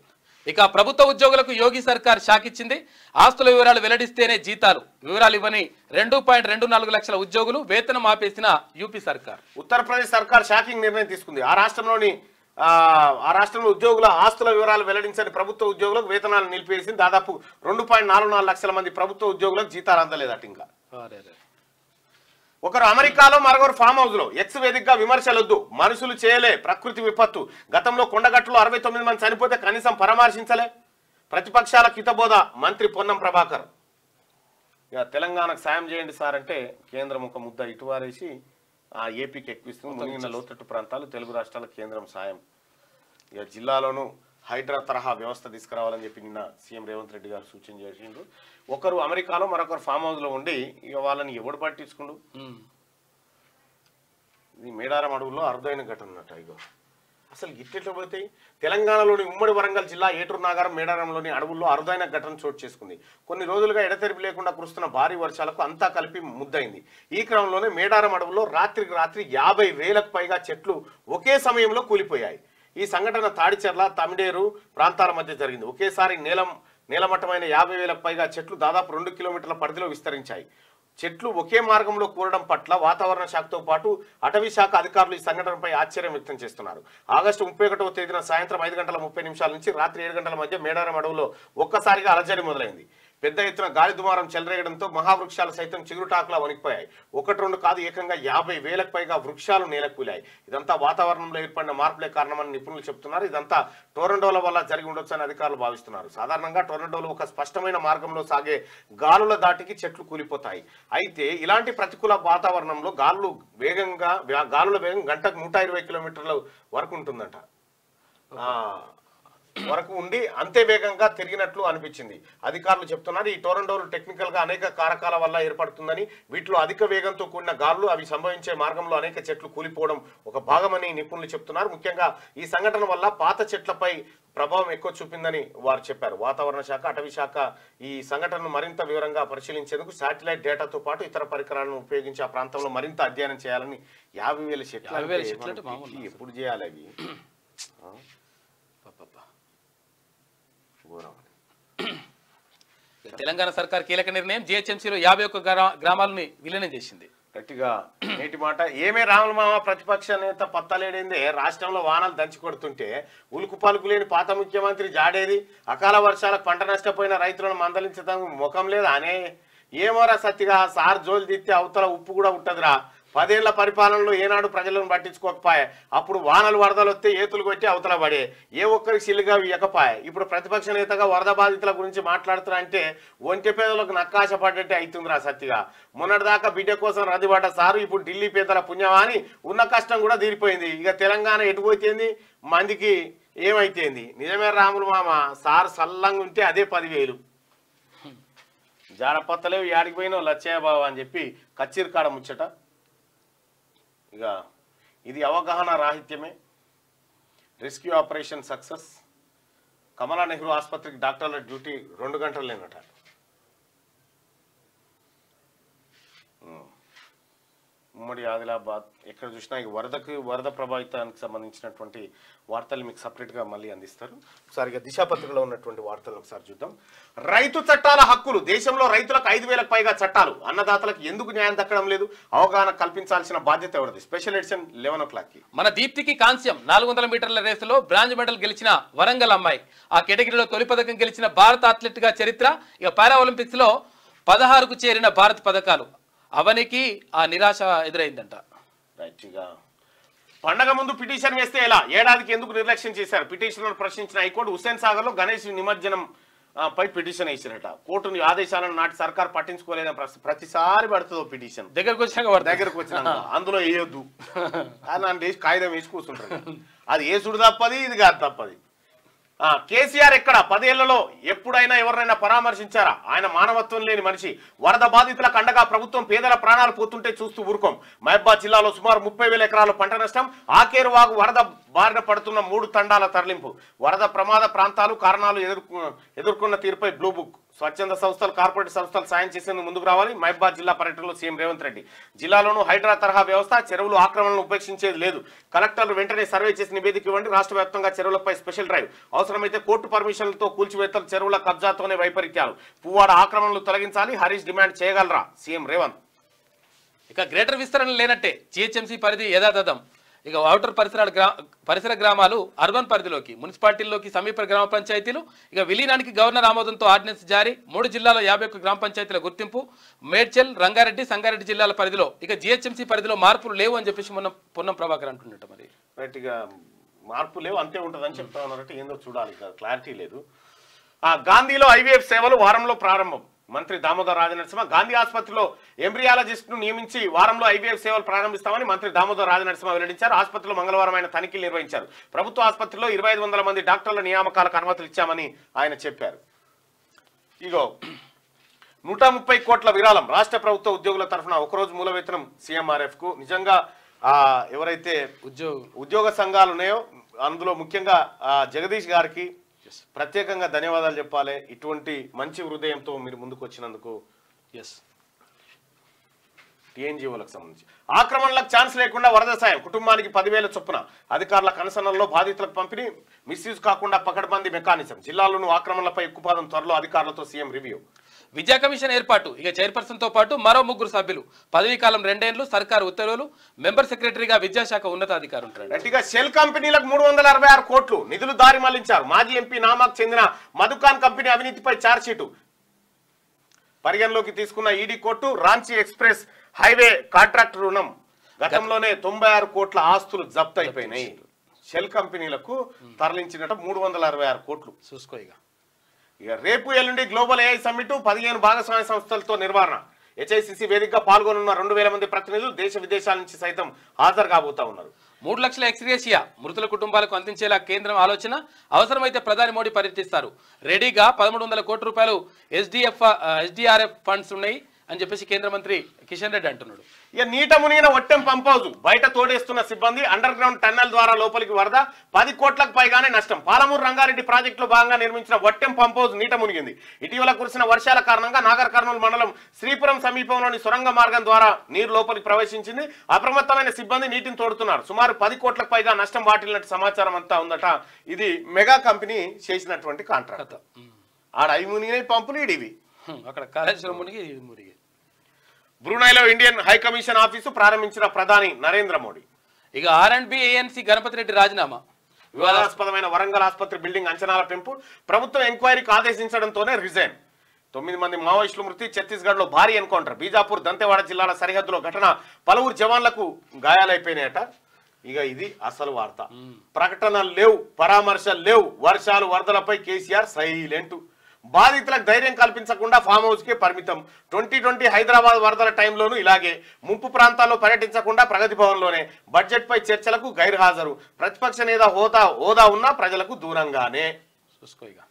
ఇక ప్రభుత్వ ఉద్యోగులకు యోగి సర్కార్ షాక్ ఇచ్చింది. ఆస్తుల వివరాలు వెల్లడిస్తేనే జీతాలు. వివరాలు ఇవ్వని 2.24 లక్షల ఉద్యోగులు వేతనం ఆపేసిన యూపీ సర్కార్. ఉత్తరప్రదేశ్ సర్కార్ షాకింగ్ నిర్ణయం తీసుకుంది. ఆ రాష్ట్రంలో ఉద్యోగుల ఆస్తుల వివరాలు వెల్లడించని ప్రభుత్వ ఉద్యోగులకు వేతనాలు నిలిపేసింది. దాదాపు 2.44 లక్షల మంది ప్రభుత్వ ఉద్యోగులకు జీతాలు అందలేదట. ఇంకా ఒకరు అమెరికాలో, మరొకరు ఫామ్ హౌస్ లో. ఎక్స్ వేదికగా విమర్శలొద్దు, మనుషులు చేయలే, ప్రకృతి విపత్తు. గతంలో కొండగట్టులో 69 మంది చనిపోతే కనీసం పరామర్శించలే. ప్రతిపక్షాల హితబోధ మంత్రి పొన్నం ప్రభాకర్. ఇక తెలంగాణకు సాయం చేయండి సార్ అంటే కేంద్రం ఒక ముద్ద ఇటువారేసి ఆ ఏపీకి ఎక్కువిస్తుంది. మునిగిన లోతట్టు ప్రాంతాలు, తెలుగు రాష్ట్రాల కేంద్రం సాయం. ఇక జిల్లాలోనూ హైడ్రా తరహా వ్యవస్థ తీసుకురావాలని చెప్పి నిన్న సీఎం రేవంత్ రెడ్డి గారు సూచన చేసిండ్రు. ఒకరు అమెరికాలో, మరొకరు ఫామ్ హౌస్ లో ఉండి ఇక వాళ్ళని ఎవడు పట్టించుకుండు. ఇది మేడారం అడవుల్లో అరుదైన ఘటన. ఇగో అసలు గిట్టెట్లు పడతాయి. తెలంగాణలోని ఉమ్మడి వరంగల్ జిల్లా ఏటూరు నాగారం మేడారంలోని అడవుల్లో అరుదైన ఘటన చోటు చేసుకుంది. కొన్ని రోజులుగా ఎడతెరిపి లేకుండా కురుస్తున్న భారీ వర్షాలకు అంతా కలిపి ముద్దయింది. ఈ క్రమంలోనే మేడారం అడవుల్లో రాత్రికి రాత్రి 50,000కు పైగా చెట్లు ఒకే సమయంలో కూలిపోయాయి. ఈ సంఘటన తాడిచెర్ల, తమిడేరు ప్రాంతాల మధ్య జరిగింది. ఒకేసారి నేలమట్టమైన 50,000కు పైగా చెట్లు దాదాపు 2 కిలోమీటర్ల పరిధిలో విస్తరించాయి. చెట్లు ఒకే మార్గంలో కూరడం పట్ల వాతావరణ శాఖతో పాటు అటవీ శాఖ అధికారులు ఈ సంఘటనపై ఆశ్చర్యం వ్యక్తం చేస్తున్నారు. ఆగస్టు 31వ తేదీన సాయంత్రం 5:30 నుంచి రాత్రి 7 గంటల మధ్య మేడారం అడవులో ఒక్కసారిగా అలజడి మొదలైంది. పెద్ద ఎత్తున గాలి దుమారం చెలరేగడంతో మహావృక్షాలు సైతం చిగురుటాకులా వణికిపోయాయి. 1-2 కాదు, ఏకంగా 50,000కు పైగా వృక్షాలు నేలకూలాయి. ఇదంతా వాతావరణంలో ఏర్పడిన మార్పులే కారణమని నిపుణులు చెబుతున్నారు. ఇదంతా టోర్నడోల వల్ల జరిగి ఉండొచ్చని అధికారులు భావిస్తున్నారు. సాధారణంగా టోర్నడోలు ఒక స్పష్టమైన మార్గంలో సాగే గాలుల దాటికి చెట్లు కూలిపోతాయి. అయితే ఇలాంటి ప్రతికూల వాతావరణంలో గాలుల వేగం గంటకు 120 కిలోమీటర్ల వరకు ఉంటుందంట. వరకు ఉండి అంతే వేగంగా తిరిగినట్లు అనిపించింది. అధికారులు చెప్తున్నారు ఈ టోర్నడోలు టెక్నికల్ గా అనేక కారకాల వల్ల ఏర్పడుతుందని, వీటిలో అధిక వేగంతో కూడిన గాలులు, అవి సంభవించే మార్గంలో అనేక చెట్లు కూలిపోవడం ఒక భాగమని నిపుణులు చెప్తున్నారు. ముఖ్యంగా ఈ సంఘటన వల్ల పాత చెట్లపై ప్రభావం ఎక్కువ చూపిందని వారు చెప్పారు. వాతావరణ శాఖ, అటవీ శాఖ ఈ సంఘటనను మరింత వివరంగా పరిశీలించేందుకు శాటిలైట్ డేటాతో పాటు ఇతర పరికరాలను ఉపయోగించి ఆ ప్రాంతంలో మరింత అధ్యయనం చేయాలని. 50,000 చెట్లు ఎప్పుడు చేయాలి అవి? తెలంగాణ సర్కార్ కీలక నిర్ణయం. జిహెచ్ఎంసీలో 51 గ్రామాలని విలీనం చేసింది. గట్టిగా నేటి మాట. ఏమే రాములమామ ప్రతిపక్ష నేత పత్తలేడిందే. రాష్ట్రంలో వానలు దంచి కొడుతుంటే ఉలుకు పలుకు లేని పాత ముఖ్యమంత్రి జాడేది. అకాల వర్షాలకు పంట నష్టపోయిన రైతులను మందలించడం ముఖం లేదా అనే. ఏమోరా సత్తిగా సార్ జోలు తీస్తే అవతల ఉప్పు కూడా ఉంటదిరా. 10 ఏళ్ల పరిపాలనలో ఏనాడు ప్రజలను పట్టించుకోకపోయే. అప్పుడు వానలు వరదలు వస్తే ఏతులు కొట్టి అవతల పడే. ఏ ఒక్కరికి సిల్లుగా ఇవ్వకపోయే. ఇప్పుడు ప్రతిపక్ష నేతగా వరద బాధితుల గురించి మాట్లాడుతున్నా అంటే ఒంటి పేదలకు నక్కాశ పడ్డట్టే అవుతుందిరా సత్తిగా. మొన్నటిదాకా బిడ్డ కోసం రద్దుపడ్డ సారు ఇప్పుడు ఢిల్లీ పేదల పుణ్యమా అని ఉన్న కష్టం కూడా తీరిపోయింది. ఇక తెలంగాణ ఎటుపోతేంది, మందికి ఏమైతేంది. నిజమే రాములు మామ, సార్ సల్లంగా ఉంటే అదే 10,000. జాడపత్తలేవు, యాడికి పోయినావు లచ్చయ్య బాబు అని చెప్పి కచ్చిరికాడ ముచ్చట. ఇక ఇది అవగాహన రాహిత్యమే. Rescue operation success. Kamala Nehru ఆసుపత్రికి డాక్టర్ల డ్యూటీ 2 గంటలు లేనట. ఉమ్మడి ఆదిలాబాద్ ఎక్కడ చూసినా ఈ వరద ప్రభావితానికి సంబంధించినటువంటి వార్తలు మీకు సపరేట్గా మళ్ళీ అందిస్తారు. ఒకసారి ఇక దిశాపత్రికలో ఉన్నటువంటి వార్తలను ఒకసారి చూద్దాం. రైతు చట్టాల హక్కులు. దేశంలో రైతులకు 5,000కు పైగా చట్టాలు. అన్నదాతలకు ఎందుకు న్యాయం దక్కడం లేదు? అవగాహన కల్పించాల్సిన బాధ్యత ఎవరిది? స్పెషల్ ఎడిషన్ 11 o'clockకి. మన దీప్తికి కాంస్యం 400 మీటర్ల రేసులో బ్రాంజ్ మెడల్ గెలిచిన వరంగల్ అమ్మాయి. ఆ కేటగిరీలో తొలి పథకం గెలిచిన భారత అథ్లెట్ గా చరిత్ర. ఇక పారా ఒలింపిక్స్ లో 16కు చేరిన భారత పథకాలు. అవనికి ఆ నిరాశ ఎదురైందంట. రైట్గా పండగ ముందు పిటిషన్ వేస్తే ఎలా? ఏడాదికి ఎందుకు నిర్లక్ష్యం చేశారు? పిటిషన్లను ప్రశ్నించిన హైకోర్టు హుస్సేన్ సాగర్ లో గణేష్ నిమజ్జనం పై పిటిషన్ వేసిరట. కోర్టుని ఆదేశాలను నాటి సర్కార్ పట్టించుకోలేదని ప్రతిసారి పడుతుందో పిటిషన్ దగ్గరకు వచ్చినాక అందులో వేయొద్దు అని కాగితం వేసి కూర్చుంటారు. అది వేసుడు తప్పది, ఇది కాదు తప్పది. కేసీఆర్ ఎక్కడ? 10 ఏళ్లలో ఎప్పుడైనా ఎవరినైనా పరామర్శించారా? ఆయన మానవత్వం లేని మనిషి. వరద బాధితులకు అండగా ప్రభుత్వం పేదల ప్రాణాలు పోతుంటే చూస్తూ ఊరుకోం. మహబూబాబాద్ జిల్లాలో సుమారు 30,000 ఎకరాల పంట నష్టం. ఆకేరు వాగు వరద బారిన పడుతున్న 3 తండాల తరలింపు. వరద ప్రమాద ప్రాంతాలు కారణాలు ఎదుర్కొన్న తీరుపై బ్లూ బుక్. స్వచ్ఛంద సంస్థలు కార్పొరేట్ సంస్థలు సాయం చేసేందుకు ముందుకు రావాలి. మహబూబాబాద్ జిల్లా పర్యటనలో సీఎం రేవంత్ రెడ్డి. జిల్లాలోనూ హైడ్రా తరహా వ్యవస్థ. చెరువులు ఆక్రమణను ఉపేక్షించేది లేదు. కలెక్టర్లు వెంటనే సర్వే చేసి నివేదిక ఇవ్వండి. రాష్ట్ర వ్యాప్తంగా చెరువులపై స్పెషల్ డ్రైవ్. అవసరమైతే కోర్టు పర్మిషన్లతో కూల్చివేతలు. చెరువుల కబ్జాతోనే వైపరీత్యాలు. పువ్వాడ ఆక్రమణలు తొలగించాలి. హరీష్ డిమాండ్ చేయగలరా? సీఎం రేవంత్. ఇక గ్రేటర్ విస్తరణ లేనట్టే జీహెచ్ఎంసీ పరిధి యథాతథం. ఇక ఔటర్ పరిసర గ్రామాలు అర్బన్ పరిధిలోకి, మున్సిపాలిటీల్లోకి, సమీప గ్రామ పంచాయతీలు. ఇక విలీనానికి గవర్నర్ ఆమోదంతో ఆర్డినెన్స్ జారీ. 3 జిల్లాలో 51 గ్రామ పంచాయతీల గుర్తింపు. మేడ్చల్, రంగారెడ్డి, సంగారెడ్డి జిల్లాల పరిధిలో ఇక జీహెచ్ఎంసీ పరిధిలో మార్పులు లేవు అని చెప్పేసి మొన్న పొన్నం ప్రభాకర్ అంటున్నట్టు. మరి రైట్గా మార్పు లేవు, అంతే ఉంటుందని చెప్తా ఉన్నారంటే ఏందో చూడాలి, క్లారిటీ లేదు. గాంధీలో ఐవీఎఫ్ సేవలు వారంలో ప్రారంభం. మంత్రి దామోదర్ రాజనరసింహ. గాంధీ ఆసుపత్రిలో ఎంబ్రియాలజిస్ట్ను నియమించి వారంలో ఐవీఎఫ్ సేవలు ప్రారంభిస్తామని మంత్రి దామోదర్ రాజనరసింహ వెల్లడించారు. ఆసుపత్రిలో మంగళవారం ఆయన తనిఖీలు నిర్వహించారు. ప్రభుత్వ ఆసుపత్రిలో 2500 మంది డాక్టర్ల నియామకాలకు అనుమతులు ఇచ్చామని ఆయన చెప్పారు. ఇగో 130 కోట్ల విరాళం రాష్ట్ర ప్రభుత్వ ఉద్యోగుల తరఫున ఒకరోజు మూల వేతనం సీఎంఆర్ఎఫ్ కు. నిజంగా ఎవరైతే ఉద్యోగ సంఘాలు ఉన్నాయో అందులో ముఖ్యంగా జగదీష్ గారికి ప్రత్యేకంగా ధన్యవాదాలు చెప్పాలి. ఇటువంటి మంచి హృదయంతో మీరు ముందుకు వచ్చినందుకు. టీఎన్జీఓలకు సంబంధించి ఆక్రమణలకు ఛాన్స్ లేకుండా వరద సాయం. కుటుంబానికి 10,000 చొప్పున. అధికారుల కనసనల్లో బాధితులకు పంపిణీ. మిస్యూజ్ కాకుండా పకడ్బందీ మెకానిజం. జిల్లాలోనూ ఆక్రమణలపై ఉక్కుపాదం. త్వరలో అధికారులతో సీఎం రివ్యూ. విద్యా కమిషన్ ఏర్పాటు. ఇక చైర్పర్సన్ తో పాటు మరో 3 సభ్యులు. పదవీ కాలం 2 ఏళ్లు. సర్కారు ఉత్తర్వులు. మెంబర్ సెక్రటరీగా విద్యాశాఖ ఉన్నతాధికారి ఉంటారు. గట్టిగా షెల్ కంపెనీలకు 366 కోట్లు నిధులు దారి మళ్లించారు. మాజీ ఎంపీ నామాకు చెందిన మధుకాన్ కంపెనీ అవినీతిపై ఛార్జ్షీటు పరిగణలోకి తీసుకున్న ED court. Ranchi express highway contract రుణం. గతంలోనే 96 కోట్ల ఆస్తులు జప్తు అయిపోయినాయి. షెల్ కంపెనీలకు తరలించినట్టు 366 కోట్లు. చూసుకో. ఇక రేపు ఎల్లుండి గ్లోబల్ ఏఐ సమ్మిట్. 15 భాగస్వామ్య సంస్థలతో నిర్వహణ. హెచ్ఐసిసి వేదికగా పాల్గొనున్న 2000 మంది ప్రతినిధులు దేశ విదేశాల నుంచి సైతం హాజరు కాబోతా ఉన్నారు. 3 లక్షల ఎక్స్గ్రేషియా మృతుల కుటుంబాలకు అందించేలా కేంద్రం ఆలోచన. అవసరమైతే ప్రధాని మోడీ పర్యటిస్తారు. రెడీగా 1300 కోట్ల రూపాయలు ఎస్డిఆర్ఎఫ్ ఫండ్స్ ఉన్నాయి అని చెప్పేసి కేంద్ర మంత్రి కిషన్ రెడ్డి అంటున్నాడు. ఇక నీట మునిగిన ఒట్టెం పంప్ హౌస్. బయట తోడేస్తున్న సిబ్బంది. అండర్ గ్రౌండ్ టన్నెల్ ద్వారా లోపలికి వరద. 10 కోట్లకు పైగానే నష్టం. పాలమూరు రంగారెడ్డి ప్రాజెక్టులో భాగంగా నిర్మించిన ఒట్టెం పంప్ హౌస్ నీట మునిగింది. ఇటీవల కురిసిన వర్షాల కారణంగా నాగర్ కర్నూలు మండలం శ్రీపురం సమీపంలోని సొరంగ మార్గం ద్వారా నీరు లోపలికి ప్రవేశించింది. అప్రమత్తమైన సిబ్బంది నీటిని తోడుతున్నారు. సుమారు 10 కోట్లకు పైగా నష్టం వాటిల్లినట్టు సమాచారం అంతా ఉందట. ఇది మెగా కంపెనీ చేసినటువంటి కాంట్రాక్ట్. ఆడ అవి మునిగిన పంపులు ఇడివి అక్కడ కాళేశ్వరం మునిగి మునిగి. బ్రూనైలో ఇండియన్ హై కమిషన్ ఆఫీసు ప్రారంభించిన ప్రధాని నరేంద్ర మోడీ. ఇక ఆర్ఎండ్బి ఏఎన్సీ గణపతి రెడ్డి రాజీనామా. వివాదాస్పదమైన వరంగల్ ఆసుపత్రి బిల్డింగ్ అంచనాల పెంపు. ప్రభుత్వం ఎంక్వైరీకి ఆదేశించడంతోనే రిజైన్. 9 మంది మావోయిస్టుల మృతి. ఛత్తీస్గఢ్ లో భారీ ఎన్కౌంటర్. బీజాపూర్ దంతెవాడ జిల్లాల సరిహద్దులో ఘటన. పలువురు జవాన్లకు గాయాలైపోయినాయట. ఇక ఇది అసలు వార్త. ప్రకటనలు లేవు, పరామర్శలు లేవు. వర్షాలు వరదలపై కేసీఆర్ సైలెంట్. బాధితులకు ధైర్యం కల్పించకుండా ఫామ్ హౌస్ కే పరిమితం. 2020 హైదరాబాద్ వరదల టైంలోనూ ఇలాగే. ముంపు ప్రాంతాల్లో పర్యటించకుండా ప్రగతి భవన్లోనే. బడ్జెట్ పై చర్చలకు గైర్హాజరు. ప్రతిపక్ష నేత హోదా ఉన్నా ప్రజలకు దూరంగానే. చూసుకో. ఇక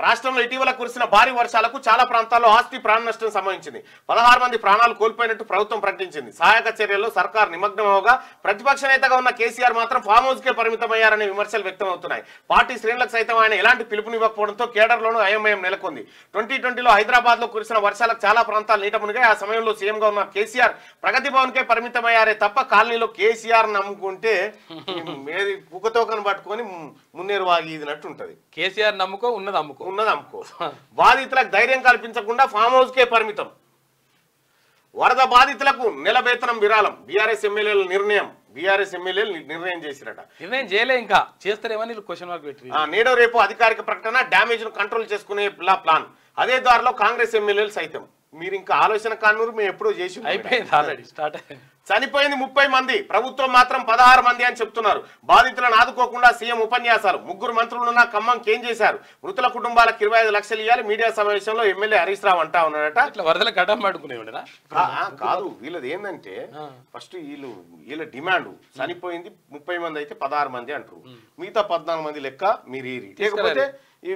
రాష్ట్రంలో ఇటీవల కురిసిన భారీ వర్షాలకు చాలా ప్రాంతాల్లో ఆస్తి ప్రాణ నష్టం సంభవించింది. 16 మంది ప్రాణాలు కోల్పోయినట్టు ప్రభుత్వం ప్రకటించింది. సహాయక చర్యల్లో సర్కార్ నిమగ్నమవగా ప్రతిపక్ష నేతగా ఉన్న కేసీఆర్ మాత్రం ఫామ్ హౌస్ కే పరిమితమయ్యారనే విమర్శలు వ్యక్తమవుతున్నాయి. పార్టీ శ్రేణులకు సైతం ఆయన ఎలాంటి పిలుపునివ్వకపోవడంతో కేడర్లోనూ అయోమయం నెలకొంది. 2020లో హైదరాబాద్ లో కురిసిన వర్షాలకు చాలా ప్రాంతాలు నీట మునిగాయి. ఆ సమయంలో సీఎంగా ఉన్న కేసీఆర్ ప్రగతి భవన్ కే పరిమితమయ్యారే తప్ప కాలనీలో కేసీఆర్ నమ్ముకుంటే కుక్కతోకను పట్టుకొని మున్నేరు వాగినట్టు ఉంటది. కేసీఆర్ నమ్ముకో ఉన్నది అమ్ముకో. బాధితులకు ధైర్యం కల్పించకుండా ఫామ్ హౌస్ కే పరిమితం. వరద బాధితులకు నెల వేతనం విరాళం. బీఆర్ఎస్ ఎమ్మెల్యేల నిర్ణయం చేసిరట. నిర్ణయం చేయలే, ఇంకా చేస్తారేమని క్వశ్చన్ మార్క్ పెట్టి నేడో రేపు అధికారిక ప్రకటన. డ్యామేజ్ ను కంట్రోల్ చేసుకునే ప్లాన్. అదే దారిలో కాంగ్రెస్ ఎమ్మెల్యేలు సైతం. మీరు ఇంకా ఆలోచన కానూరు మేము ఎప్పుడో చేసి అయిపోయింది, ఆల్రెడీ స్టార్ట్. చనిపోయింది 30 మంది, ప్రభుత్వం మాత్రం 16 మంది అని చెప్తున్నారు. బాధితులను ఆదుకోకుండా సీఎం ఉపన్యాసాలు. 3 మంత్రులున్న ఖమ్మంకి ఏం చేశారు? మృతుల కుటుంబాలకు 25 లక్షలు ఇవ్వాలి. మీడియా సమావేశంలో ఎమ్మెల్యే హరీష్ రావు అంటా ఉన్నాడట. ఇట్లా వరదల గడ్డం పడుకునేవాడనా? కాదు, వీళ్ళది ఏంటంటే ఫస్ట్ వీళ్ళ డిమాండ్ చనిపోయింది 30 మంది అయితే 16 మంది అంటారు. మిగతా 14 మంది లెక్క మీరు లేకపోతే ఈ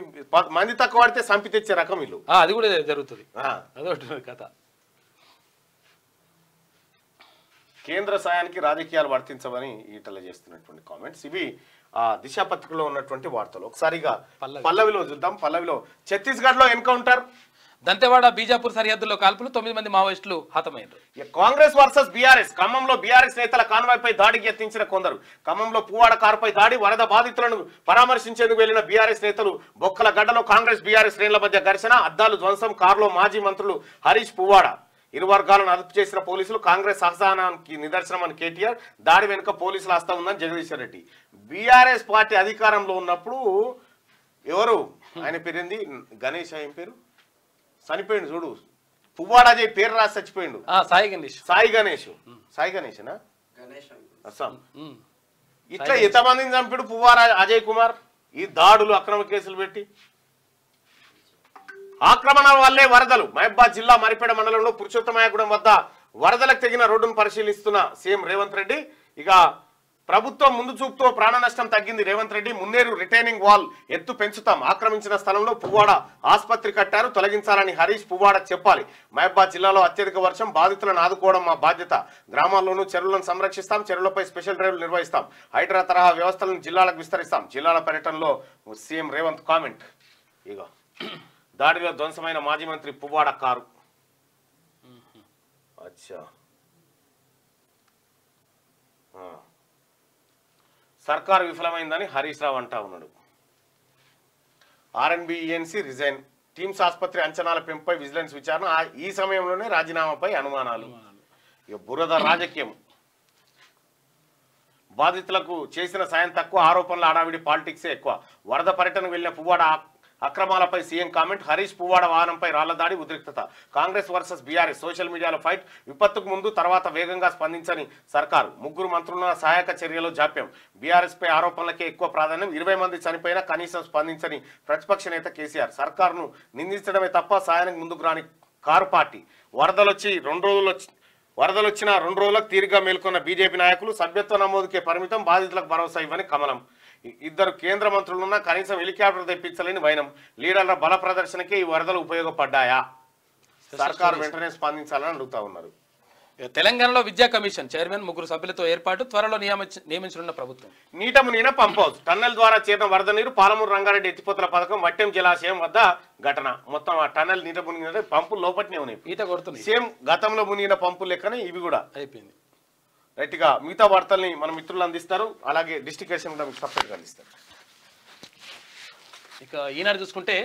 మంది తక్కువ పడితే సంపి తెచ్చే రకం వీళ్ళు. అది కూడా జరుగుతుంది, అదొకటి కథ. కేంద్ర సాయానికి రాజకీయాలు వర్తించవని ఈటల చేస్తున్నటువంటి కామెంట్స్ ఇవి దిశ పత్రికలో ఉన్నటువంటి వార్తలు. ఒకసారిగా పల్లవిలో చూద్దాం. పల్లవిలో ఛత్తీస్గఢ్ లో ఎన్కౌంటర్. దంతెవాడ బీజాపూర్ సరిహద్దుల్లో కాల్పులు, 9 మంది మావోయిస్టులు హతమయ్యారు. కాంగ్రెస్ వర్సెస్ బీఆర్ఎస్. ఖమ్మంలో బీఆర్ఎస్ నేతల కాన్వాయ్పై దాడికి యత్నించిన కొందరు. ఖమ్మంలో పువ్వాడ కారుపై దాడి. వరద బాధితులను పరామర్శించేందుకు వెళ్లిన బీఆర్ఎస్ నేతలు. బొక్కల గడ్డలో కాంగ్రెస్ బీఆర్ఎస్ శ్రేణుల మధ్య ఘర్షణ. అద్దాలు ధ్వంసం. కారులో మాజీ మంత్రులు హరీష్, పువ్వాడ. ఇరు వర్గాలను అదుపు చేసిన పోలీసులు. కాంగ్రెస్ అసహనానికి నిదర్శనం అని కేటీఆర్. దాడి వెనుక పోలీసుల హస్తం ఉందని జగదీశ్వర్ రెడ్డి. బీఆర్ఎస్ పార్టీ అధికారంలో ఉన్నప్పుడు ఎవరు ఆయన పేరుంది గణేష్, ఏం పేరు చనిపోయిండు చూడు, పువ్వాడ అజయ్ పేరు రాసి చచ్చిపోయిండు. సాయి గణేష్నా అస్సాం. ఇట్లా ఎంతమందిని చంపాడు పువ్వాడ అజయ్ కుమార్ ఈ దాడులు అక్రమ కేసులు పెట్టి. ఆక్రమణల వల్లే వరదలు. మహబూబాద్ జిల్లా మరిపేడ మండలంలో పురుషోత్తమాయగూడెం వద్ద వరదలకు తెగిన రోడ్డును పరిశీలిస్తున్న సీఎం రేవంత్ రెడ్డి. ఇక ప్రభుత్వం ముందు చూపుతో ప్రాణ నష్టం తగ్గింది. రేవంత్ రెడ్డి మున్నేరు రిటైనింగ్ వాల్ ఎత్తు పెంచుతాం. ఆక్రమించిన స్థలంలో పువ్వాడ ఆసుపత్రి కట్టారు, తొలగించాలని హరీష్, పువ్వాడ చెప్పాలి. మహబూబాద్ జిల్లాలో అత్యధిక వర్షం. బాధితులను ఆదుకోవడం మా బాధ్యత. గ్రామాల్లోనూ చెరువులను సంరక్షిస్తాం. చెరువులపై స్పెషల్ డ్రైవ్లు నిర్వహిస్తాం. హైడ్రా తరహా వ్యవస్థలను జిల్లాలకు విస్తరిస్తాం. జిల్లాల పర్యటనలో సీఎం రేవంత్ కామెంట్. ఇక దాడిలో ధ్వంసమైన మాజీ మంత్రి పువ్వాడ కారు. అచ్చా, సర్కారు విఫలమైందని హరీష్ రావు అంటా ఉన్నాడు. ఆర్ఎన్బిఈఎన్సీ రిజైన్. టీమ్స్ ఆసుపత్రి అంచనాల పెంపుపై విజిలెన్స్ విచారణ. ఈ సమయంలోనే రాజీనామాపై అనుమానాలు. ఇక బురద రాజకీయం. బాధితులకు చేసిన సాయం తక్కువ, ఆరోపణల హడావిడి, పాలిటిక్సే ఎక్కువ. వరద పర్యటనకు వెళ్లిన పువ్వాడ అక్రమాలపై సీఎం కామెంట్. హరీష్, పువ్వాడ వాహనంపై రాళ్ల దాడి, ఉద్రిక్తత. Congress versus BRS. సోషల్ మీడియాలో ఫైట్. విపత్తుకు ముందు తర్వాత వేగంగా స్పందించని సర్కారు. 3 మంత్రుల సహాయక చర్యలో జాప్యం. బీఆర్ఎస్ పై ఆరోపణలకే ఎక్కువ ప్రాధాన్యం. 20 మంది చనిపోయినా కనీసం స్పందించని ప్రతిపక్ష నేత కేసీఆర్. సర్కారును నిందించడమే తప్ప సాయానికి ముందుకు రాని కారు పార్టీ. వరదలొచ్చిన 2 రోజులకు తీరిగ్గా మేల్కొన్న బీజేపీ నాయకులు. సభ్యత్వ నమోదుకే పరిమితం. బాధితులకు భరోసా ఇవ్వని కమలం. 2 కేంద్ర మంత్రులున్నా కనీసం హెలికాప్టర్ తెప్పించలేని వైనం. లీడర్ల బల ప్రదర్శనకే ఈ వరదలు ఉపయోగపడ్డాయా? సర్కారు వెంటనే స్పందించాలని అడుగుతా ఉన్నారు. తెలంగాణలో విద్యా కమిషన్ చైర్మన్ 3 సభ్యులతో ఏర్పాటు. త్వరలో నియమించనున్న ప్రభుత్వం. నీట మునిగిన పంప్ హౌస్. టన్నెల్ ద్వారా చేరిన వరద నీరు. పాలమూరు రంగారెడ్డి ఎత్తిపోతల పథకం. వట్టెం జలాశయం వద్ద ఘటన. మొత్తం ఆ టన్నెల్ నీట మునిగిన పంపులు లోపట్నే ఉన్నాయి. ఈత కొడుతున్నాయి. సేమ్ గతంలో మునిగిన పంపులు లెక్కనే ఇవి కూడా అయిపోయింది. రైట్ గా మిగతా వార్తల్ని మన మిత్రులు అందిస్తారు. అలాగే డిస్ట్రిక్ట్ కూడా మీకు సపరేట్గా అందిస్తారు. ఇక ఈనాడు చూసుకుంటే